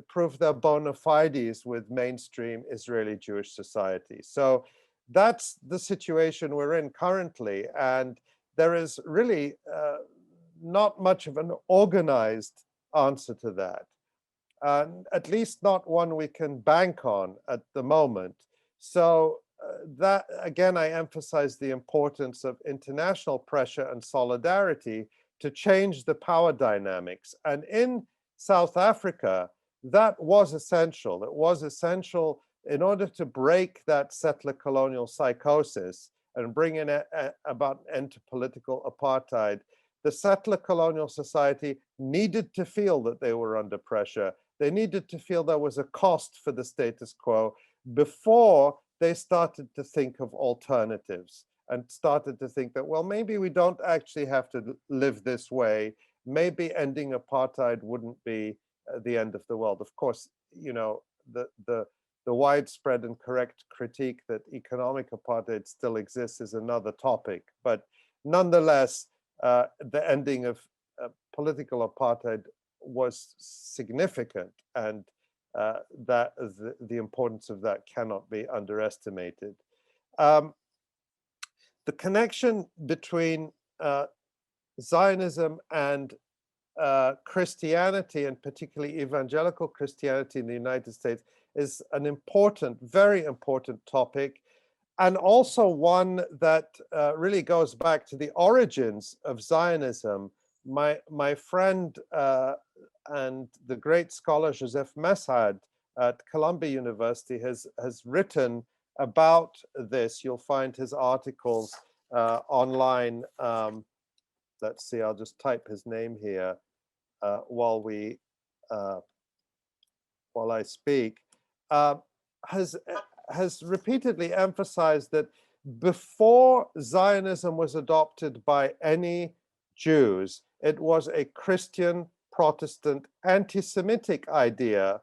prove their bona fides with mainstream Israeli Jewish society. So that's the situation we're in currently, and there is really not much of an organized answer to that, at least not one we can bank on at the moment. So that, again, I emphasize the importance of international pressure and solidarity to change the power dynamics. And in South Africa, that was essential. It was essential in order to break that settler colonial psychosis and bring in about an end to political apartheid. The settler colonial society needed to feel that they were under pressure. They needed to feel there was a cost for the status quo before they started to think of alternatives and started to think that, well, maybe we don't actually have to live this way. Maybe ending apartheid wouldn't be the end of the world. Of course, you know, the widespread and correct critique that economic apartheid still exists is another topic. But nonetheless, the ending of political apartheid was significant, and that the importance of that cannot be underestimated. The connection between Zionism and Christianity, and particularly evangelical Christianity in the United States, is an important, very important topic, and also one that really goes back to the origins of Zionism. My friend and the great scholar Joseph Messad at Columbia University has written about this. You'll find his articles online. Let's see, I'll just type his name here while I speak. Has repeatedly emphasized that before Zionism was adopted by any Jews, it was a Christian, Protestant, anti-Semitic idea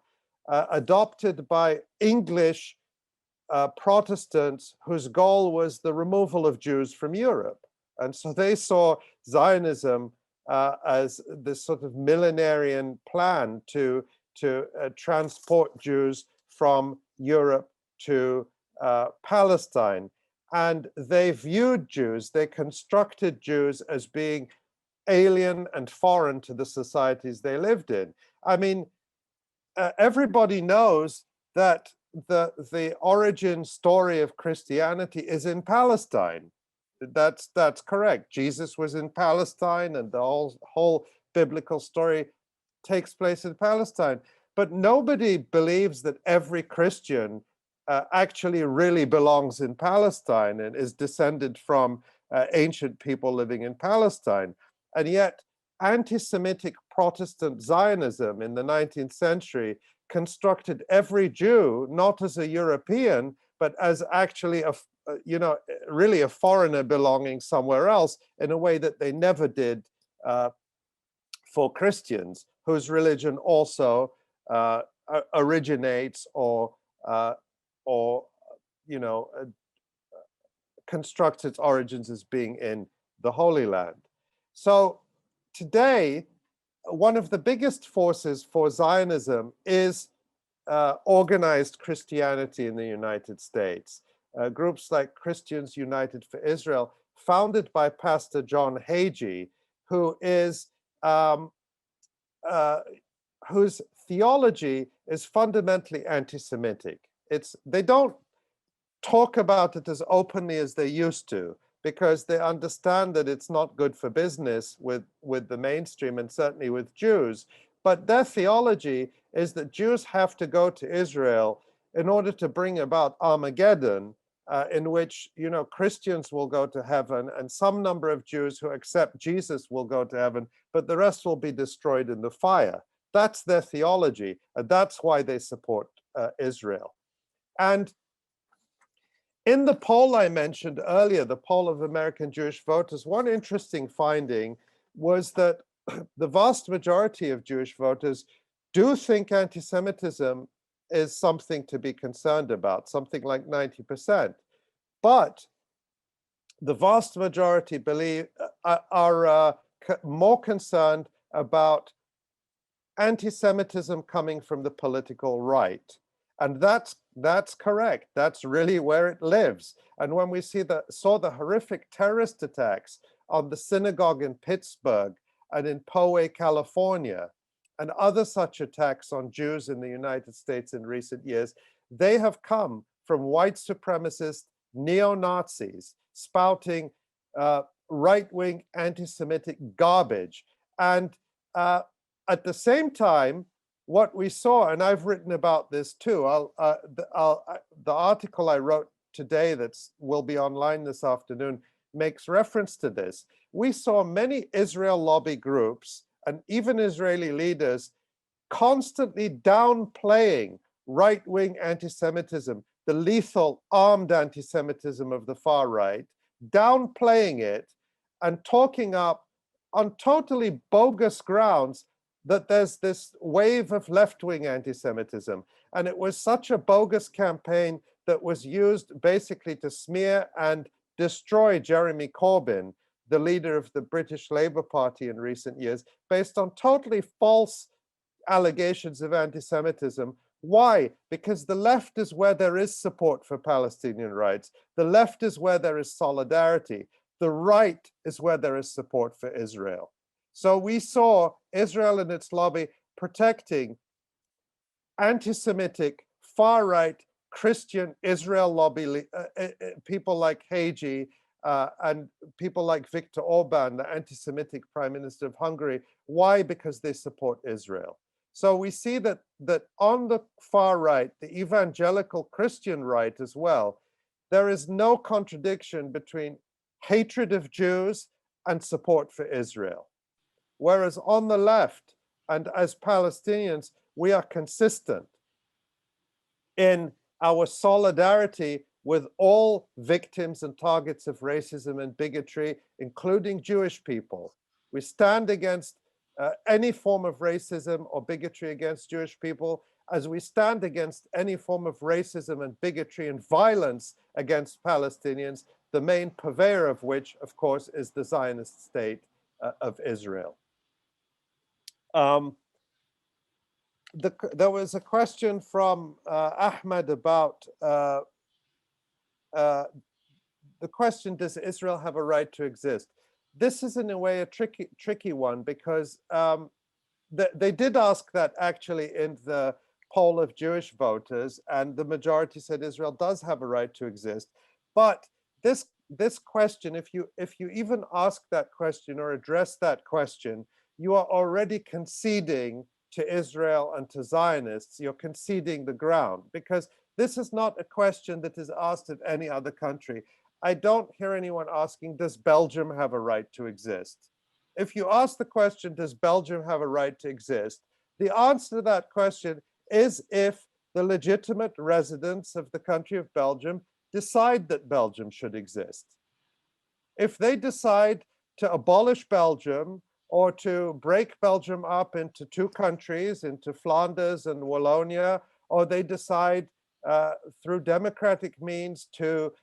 adopted by English Protestants whose goal was the removal of Jews from Europe. And so they saw Zionism as this sort of millenarian plan to transport Jews from Europe to Palestine. And they viewed Jews, they constructed Jews as being alien and foreign to the societies they lived in. I mean, everybody knows that the origin story of Christianity is in Palestine. That's correct. Jesus was in Palestine, and the whole biblical story takes place in Palestine. But nobody believes that every Christian actually really belongs in Palestine and is descended from ancient people living in Palestine. And yet, anti-Semitic Protestant Zionism in the 19th century constructed every Jew not as a European, but as actually really a foreigner belonging somewhere else, in a way that they never did for Christians, whose religion also originates or constructs its origins as being in the Holy Land. So today, one of the biggest forces for Zionism is organized Christianity in the United States. Groups like Christians United for Israel, founded by Pastor John Hagee, who is whose theology is fundamentally anti-Semitic. They don't talk about it as openly as they used to, because they understand that it's not good for business with the mainstream and certainly with Jews. But their theology is that Jews have to go to Israel in order to bring about Armageddon, in which Christians will go to heaven, and some number of Jews who accept Jesus will go to heaven, but the rest will be destroyed in the fire. That's their theology, and that's why they support Israel. And in the poll I mentioned earlier, the poll of American Jewish voters, one interesting finding was that the vast majority of Jewish voters do think anti-Semitism is something to be concerned about, something like 90%. But the vast majority believe are more concerned about anti-Semitism coming from the political right. And that's correct. That's really where it lives. And when we saw the horrific terrorist attacks on the synagogue in Pittsburgh and in Poway, California, and other such attacks on Jews in the United States in recent years, they have come from white supremacist neo-Nazis spouting right-wing anti-Semitic garbage. And at the same time, what we saw, and I've written about this too, the article I wrote today that will be online this afternoon makes reference to this. We saw many Israel lobby groups and even Israeli leaders constantly downplaying right-wing anti-Semitism, the lethal armed anti-Semitism of the far right, downplaying it and talking up on totally bogus grounds that there's this wave of left-wing anti-Semitism. And it was such a bogus campaign that was used basically to smear and destroy Jeremy Corbyn, the leader of the British Labour Party in recent years, based on totally false allegations of anti-Semitism. Why? Because the left is where there is support for Palestinian rights. The left is where there is solidarity. The right is where there is support for Israel. So we saw Israel and its lobby protecting anti-Semitic, far-right Christian Israel lobby, people like Hagi and people like Viktor Orban, the anti-Semitic Prime Minister of Hungary. Why? Because they support Israel. So we see that on the far right, the evangelical Christian right as well, there is no contradiction between hatred of Jews and support for Israel. Whereas on the left, and as Palestinians, we are consistent in our solidarity with all victims and targets of racism and bigotry, including Jewish people. We stand against any form of racism or bigotry against Jewish people, as we stand against any form of racism and bigotry and violence against Palestinians, the main purveyor of which, of course, is the Zionist state of Israel. There was a question from Ahmed about the question, does Israel have a right to exist? This is in a way a tricky one, because they did ask that actually in the poll of Jewish voters, and the majority said Israel does have a right to exist. But this question, if you even ask that question or address that question, you are already conceding to Israel and to Zionists. You're conceding the ground, because this is not a question that is asked of any other country. I don't hear anyone asking, does Belgium have a right to exist? If you ask the question, does Belgium have a right to exist? The answer to that question is if the legitimate residents of the country of Belgium decide that Belgium should exist. If they decide to abolish Belgium or to break Belgium up into two countries, into Flanders and Wallonia, or they decide through democratic means to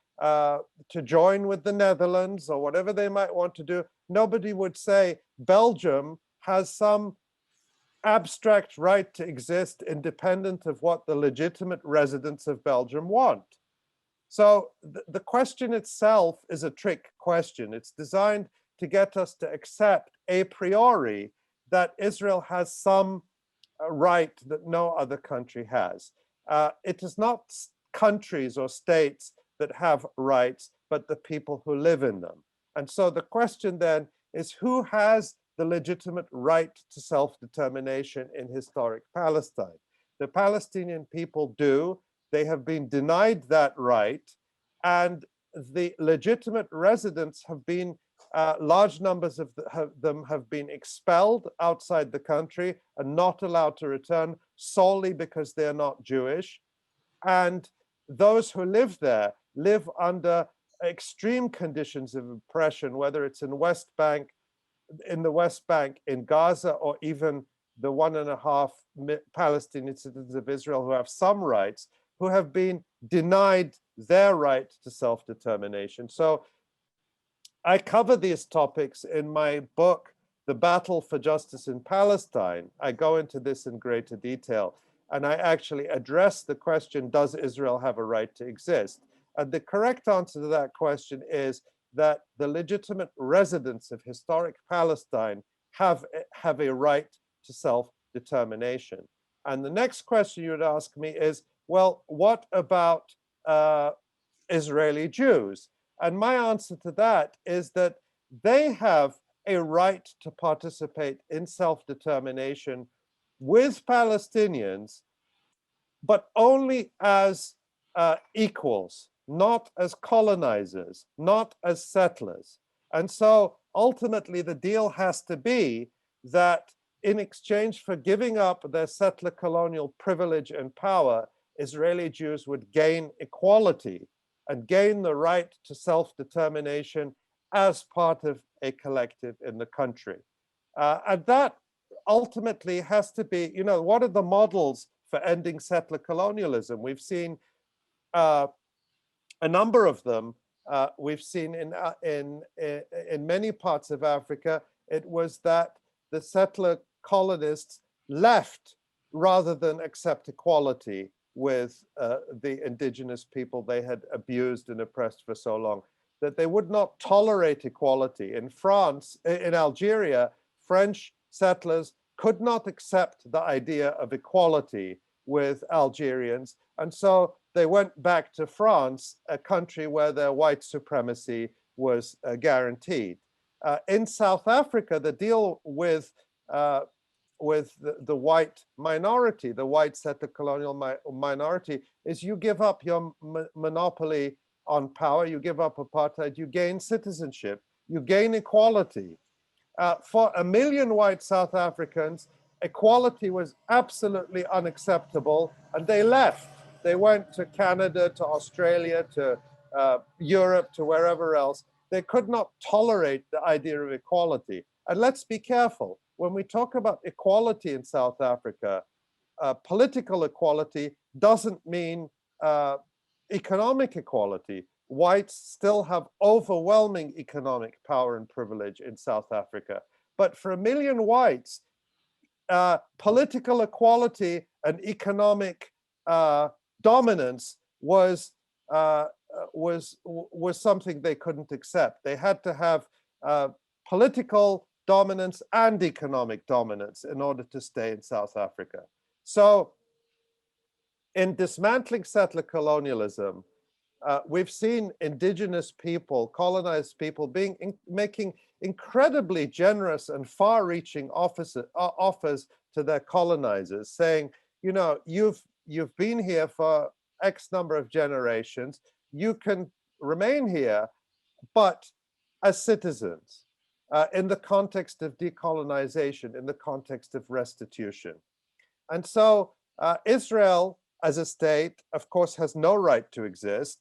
join with the Netherlands or whatever they might want to do, nobody would say Belgium has some abstract right to exist independent of what the legitimate residents of Belgium want. So the question itself is a trick question. It's designed to get us to accept a priori that Israel has some right that no other country has. It is not countries or states that have rights, but the people who live in them. And so the question then is, who has the legitimate right to self-determination in historic Palestine? The Palestinian people do. They have been denied that right, and the legitimate residents have been, large numbers of them have been expelled outside the country and not allowed to return solely because they're not Jewish. And those who live there live under extreme conditions of oppression, whether it's in West Bank, in the West Bank, in Gaza, or even the 1.5 Palestinian citizens of Israel who have some rights, who have been denied their right to self-determination. So I cover these topics in my book, The Battle for Justice in Palestine. I go into this in greater detail, and I actually address the question, does Israel have a right to exist? And the correct answer to that question is that the legitimate residents of historic Palestine have a right to self-determination. And the next question you would ask me is, well, what about Israeli Jews? And my answer to that is that they have a right to participate in self-determination with Palestinians, but only as equals, not as colonizers, not as settlers. And so ultimately the deal has to be that in exchange for giving up their settler colonial privilege and power, Israeli Jews would gain equality and gain the right to self-determination as part of a collective in the country. And that ultimately has to be, you know, what are the models for ending settler colonialism? We've seen a number of them. We've seen in many parts of Africa, it was that the settler colonists left rather than accept equality with the indigenous people they had abused and oppressed for so long, that they would not tolerate equality. In France, in Algeria, French settlers could not accept the idea of equality with Algerians. And so they went back to France, a country where their white supremacy was guaranteed. In South Africa, the deal with the white minority, the white settler colonial minority, is you give up your monopoly on power, you give up apartheid, you gain citizenship, you gain equality. For 1 million white South Africans, equality was absolutely unacceptable, and they left. They went to Canada, to Australia, to Europe, to wherever else. They could not tolerate the idea of equality. And let's be careful. When we talk about equality in South Africa, political equality doesn't mean economic equality. Whites still have overwhelming economic power and privilege in South Africa. But for 1 million whites, political equality and economic dominance was something they couldn't accept. They had to have political dominance and economic dominance in order to stay in South Africa. So in dismantling settler colonialism, we've seen indigenous people, colonized people, making incredibly generous and far-reaching offers to their colonizers, saying, you know, you've been here for X number of generations, you can remain here, but as citizens, in the context of decolonization, in the context of restitution. And so Israel, as a state, of course, has no right to exist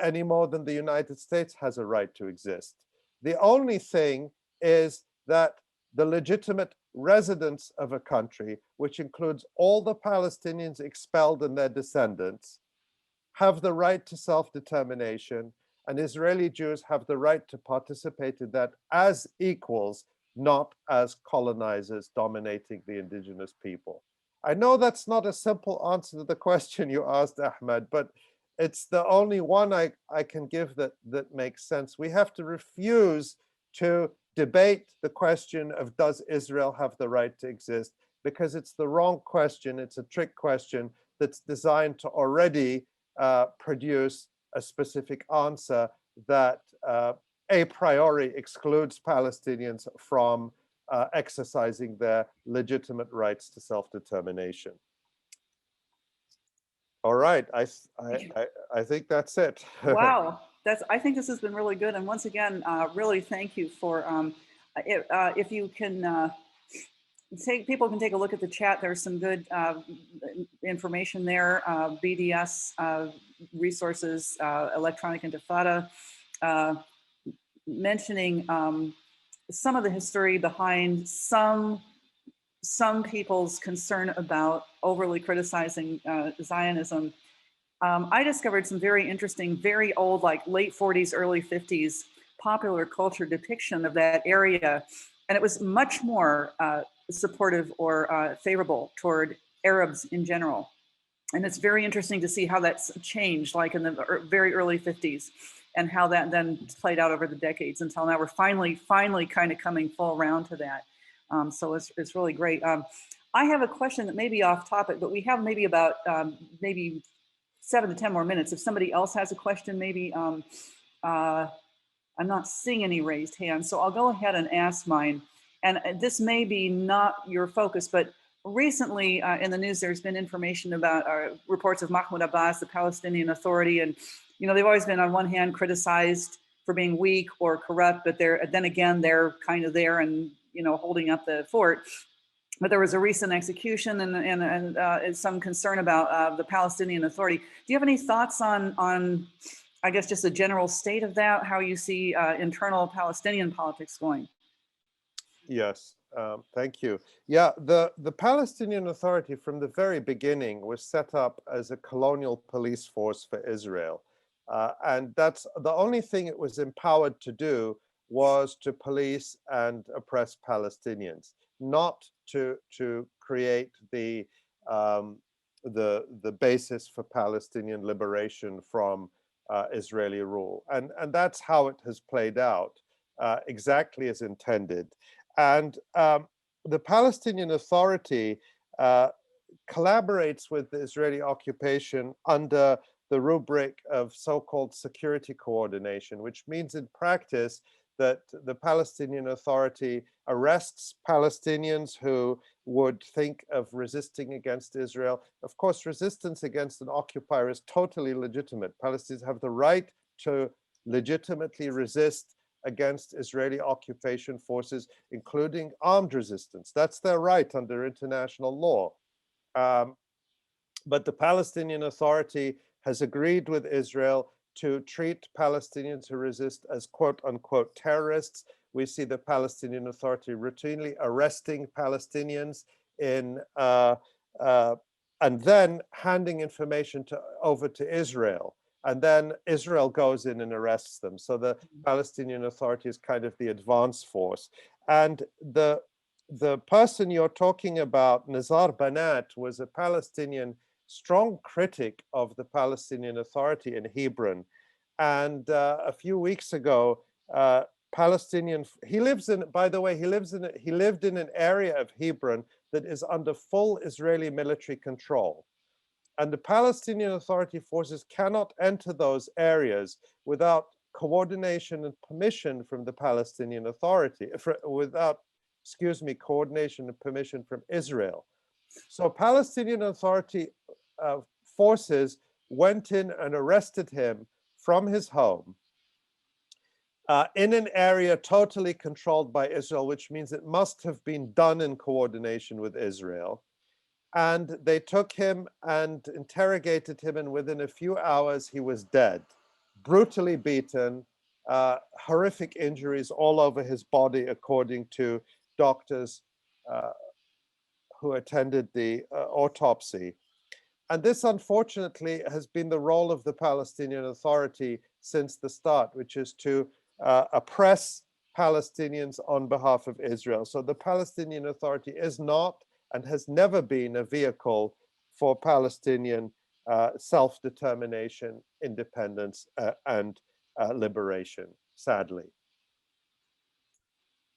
any more than the United States has a right to exist. The only thing is that the legitimate residents of a country, which includes all the Palestinians expelled and their descendants, have the right to self-determination, and Israeli Jews have the right to participate in that as equals, not as colonizers dominating the indigenous people. I know that's not a simple answer to the question you asked, Ahmed, but it's the only one I can give that makes sense. We have to refuse to debate the question of does Israel have the right to exist, because it's the wrong question. It's a trick question that's designed to already produce a specific answer that a priori excludes Palestinians from exercising their legitimate rights to self-determination. All right, I think that's it. Wow, I think this has been really good. And once again, really thank you for, if you can, people can take a look at the chat. There's some good information there, BDS resources, Electronic Intifada, mentioning some of the history behind some people's concern about overly criticizing Zionism, I discovered some very interesting, very old, like late 40s, early 50s popular culture depiction of that area. And it was much more supportive or favorable toward Arabs in general. And it's very interesting to see how that's changed, like in the very early 50s, and how that then played out over the decades until now we're finally kind of coming full round to that. So it's really great. I have a question that may be off topic, but we have maybe about maybe 7 to 10 more minutes. If somebody else has a question, maybe I'm not seeing any raised hands, so I'll go ahead and ask mine. And this may be not your focus, but recently in the news, there's been information about reports of Mahmoud Abbas, the Palestinian Authority. And, you know, they've always been on one hand criticized for being weak or corrupt, but then again, they're kind of there and, you know, holding up the fort. But there was a recent execution and some concern about the Palestinian Authority. Do you have any thoughts on, I guess, just the general state of that, how you see internal Palestinian politics going? Yes, thank you. Yeah, the Palestinian Authority from the very beginning was set up as a colonial police force for Israel. And that's the only thing it was empowered to do, was to police and oppress Palestinians, not to create the basis for Palestinian liberation from Israeli rule. And that's how it has played out, exactly as intended. And the Palestinian Authority collaborates with the Israeli occupation under the rubric of so-called security coordination, which means in practice that the Palestinian Authority arrests Palestinians who would think of resisting against Israel. Of course, resistance against an occupier is totally legitimate. Palestinians have the right to legitimately resist against Israeli occupation forces, including armed resistance. That's their right under international law. But the Palestinian Authority has agreed with Israel to treat Palestinians who resist as quote unquote terrorists. We see the Palestinian Authority routinely arresting Palestinians and then handing information over to Israel. And then Israel goes in and arrests them. So the Palestinian Authority is kind of the advance force. And the person you're talking about, Nizar Banat, was a Palestinian strong critic of the Palestinian Authority in Hebron. And a few weeks ago, he lived in an area of Hebron that is under full Israeli military control. And the Palestinian Authority forces cannot enter those areas without coordination and permission from the Palestinian Authority, coordination and permission from Israel. So Palestinian Authority forces went in and arrested him from his home in an area totally controlled by Israel, which means it must have been done in coordination with Israel. And they took him and interrogated him, and within a few hours, he was dead, brutally beaten, horrific injuries all over his body, according to doctors who attended the autopsy. And this, unfortunately, has been the role of the Palestinian Authority since the start, which is to oppress Palestinians on behalf of Israel. So the Palestinian Authority is not and has never been a vehicle for Palestinian self-determination, independence, and liberation, sadly.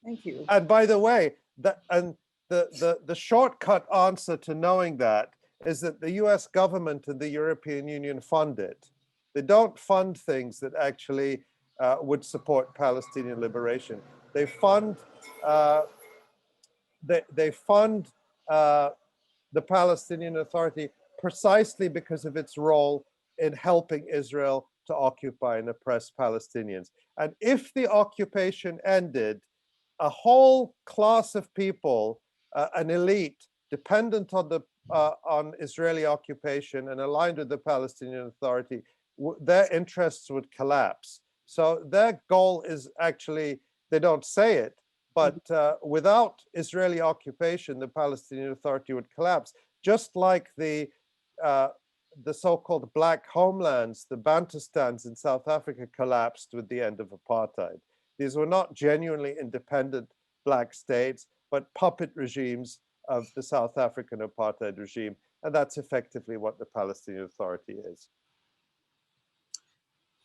Thank you. And by the way, the shortcut answer to knowing that is that the US government and the European Union fund it. They don't fund things that actually would support Palestinian liberation. They fund the Palestinian Authority precisely because of its role in helping Israel to occupy and oppress Palestinians. And if the occupation ended, a whole class of people, an elite dependent on Israeli occupation and aligned with the Palestinian Authority, their interests would collapse. So their goal is actually, they don't say it, But without Israeli occupation, the Palestinian Authority would collapse, just like the so-called black homelands, the Bantustans in South Africa, collapsed with the end of apartheid. These were not genuinely independent black states, but puppet regimes of the South African apartheid regime. And that's effectively what the Palestinian Authority is.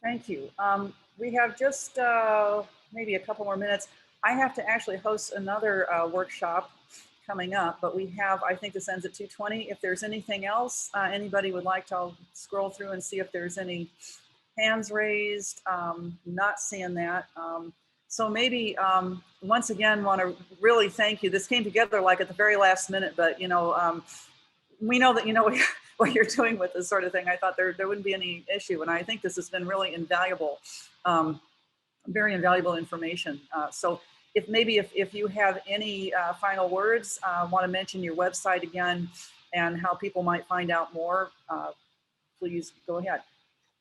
Thank you. We have just maybe a couple more minutes. I have to actually host another workshop coming up, but we have, I think this ends at 2:20. If there's anything else anybody would like to, I'll scroll through and see if there's any hands raised. Not seeing that. So maybe once again, want to really thank you. This came together like at the very last minute, but you know, we know that you know what you're doing with this sort of thing. I thought there wouldn't be any issue, and I think this has been really invaluable, very invaluable information. So if you have any final words, want to mention your website again and how people might find out more, please go ahead.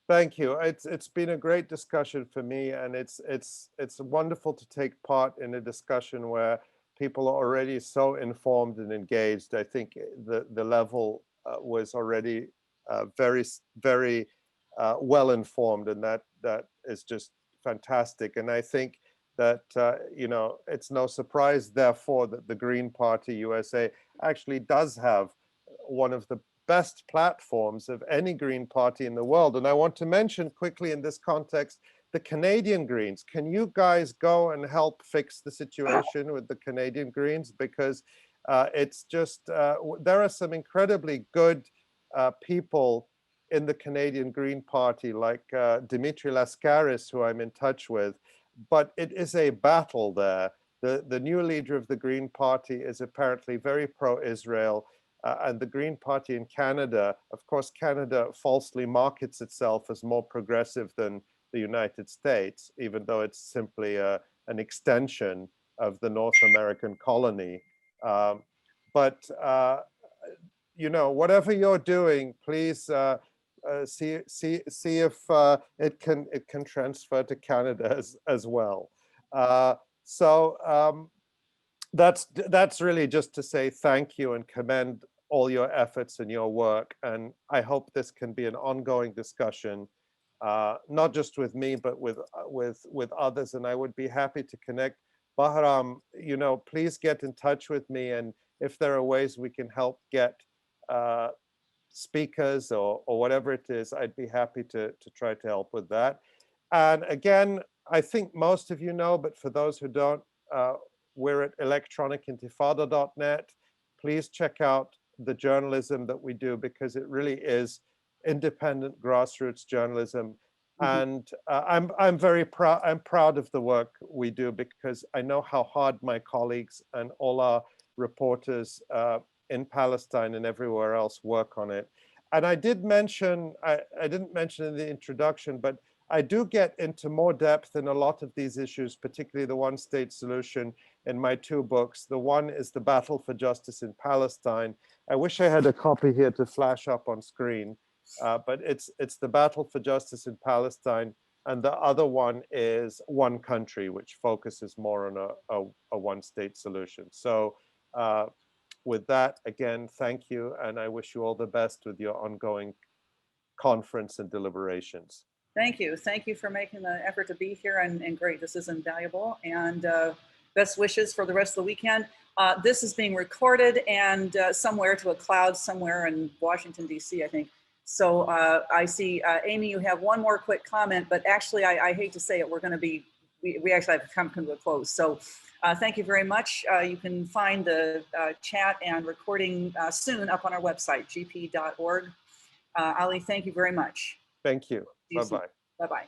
Thank you. It's been a great discussion for me, and it's wonderful to take part in a discussion where people are already so informed and engaged. I think the level was already very well informed, and that is just fantastic. And I think that you know, it's no surprise, therefore, that the Green Party USA actually does have one of the best platforms of any Green Party in the world. And I want to mention quickly in this context, the Canadian Greens. Can you guys go and help fix the situation with the Canadian Greens? Because it's just, there are some incredibly good people in the Canadian Green Party, like Dimitri Lascaris, who I'm in touch with, but it is a battle there. The new leader of the Green Party is apparently very pro-Israel, and the Green Party in Canada, of course, Canada falsely markets itself as more progressive than the United States, even though it's simply an extension of the North American colony. But you know, whatever you're doing, please see if it can transfer to Canada as well. That's really just to say thank you and commend all your efforts and your work. And I hope this can be an ongoing discussion, not just with me, but with others. And I would be happy to connect. Bahram, you know, please get in touch with me. And if there are ways we can help get speakers or whatever it is, I'd be happy to try to help with that. And again, I think most of you know, but for those who don't, we're at electronicintifada.net. Please check out the journalism that we do, because it really is independent grassroots journalism. And I'm very proud. I'm proud of the work we do, because I know how hard my colleagues and all our reporters in Palestine and everywhere else work on it. And I did mention, I didn't mention in the introduction, but I do get into more depth in a lot of these issues, particularly the one-state solution, in my two books. The one is The Battle for Justice in Palestine. I wish I had a copy here to flash up on screen, but it's The Battle for Justice in Palestine. And the other one is One Country, which focuses more on a one-state solution. So with that, again, thank you. And I wish you all the best with your ongoing conference and deliberations. Thank you. Thank you for making the effort to be here, and great. This is invaluable, and best wishes for the rest of the weekend. This is being recorded and somewhere to a cloud somewhere in Washington, D.C., I think. So I see, Amy, you have one more quick comment, but actually, I hate to say it, we're going to be, we actually have to come to a close. So thank you very much. You can find the chat and recording soon up on our website, gp.org. Ali, thank you very much. Thank you. Bye-bye. Bye-bye.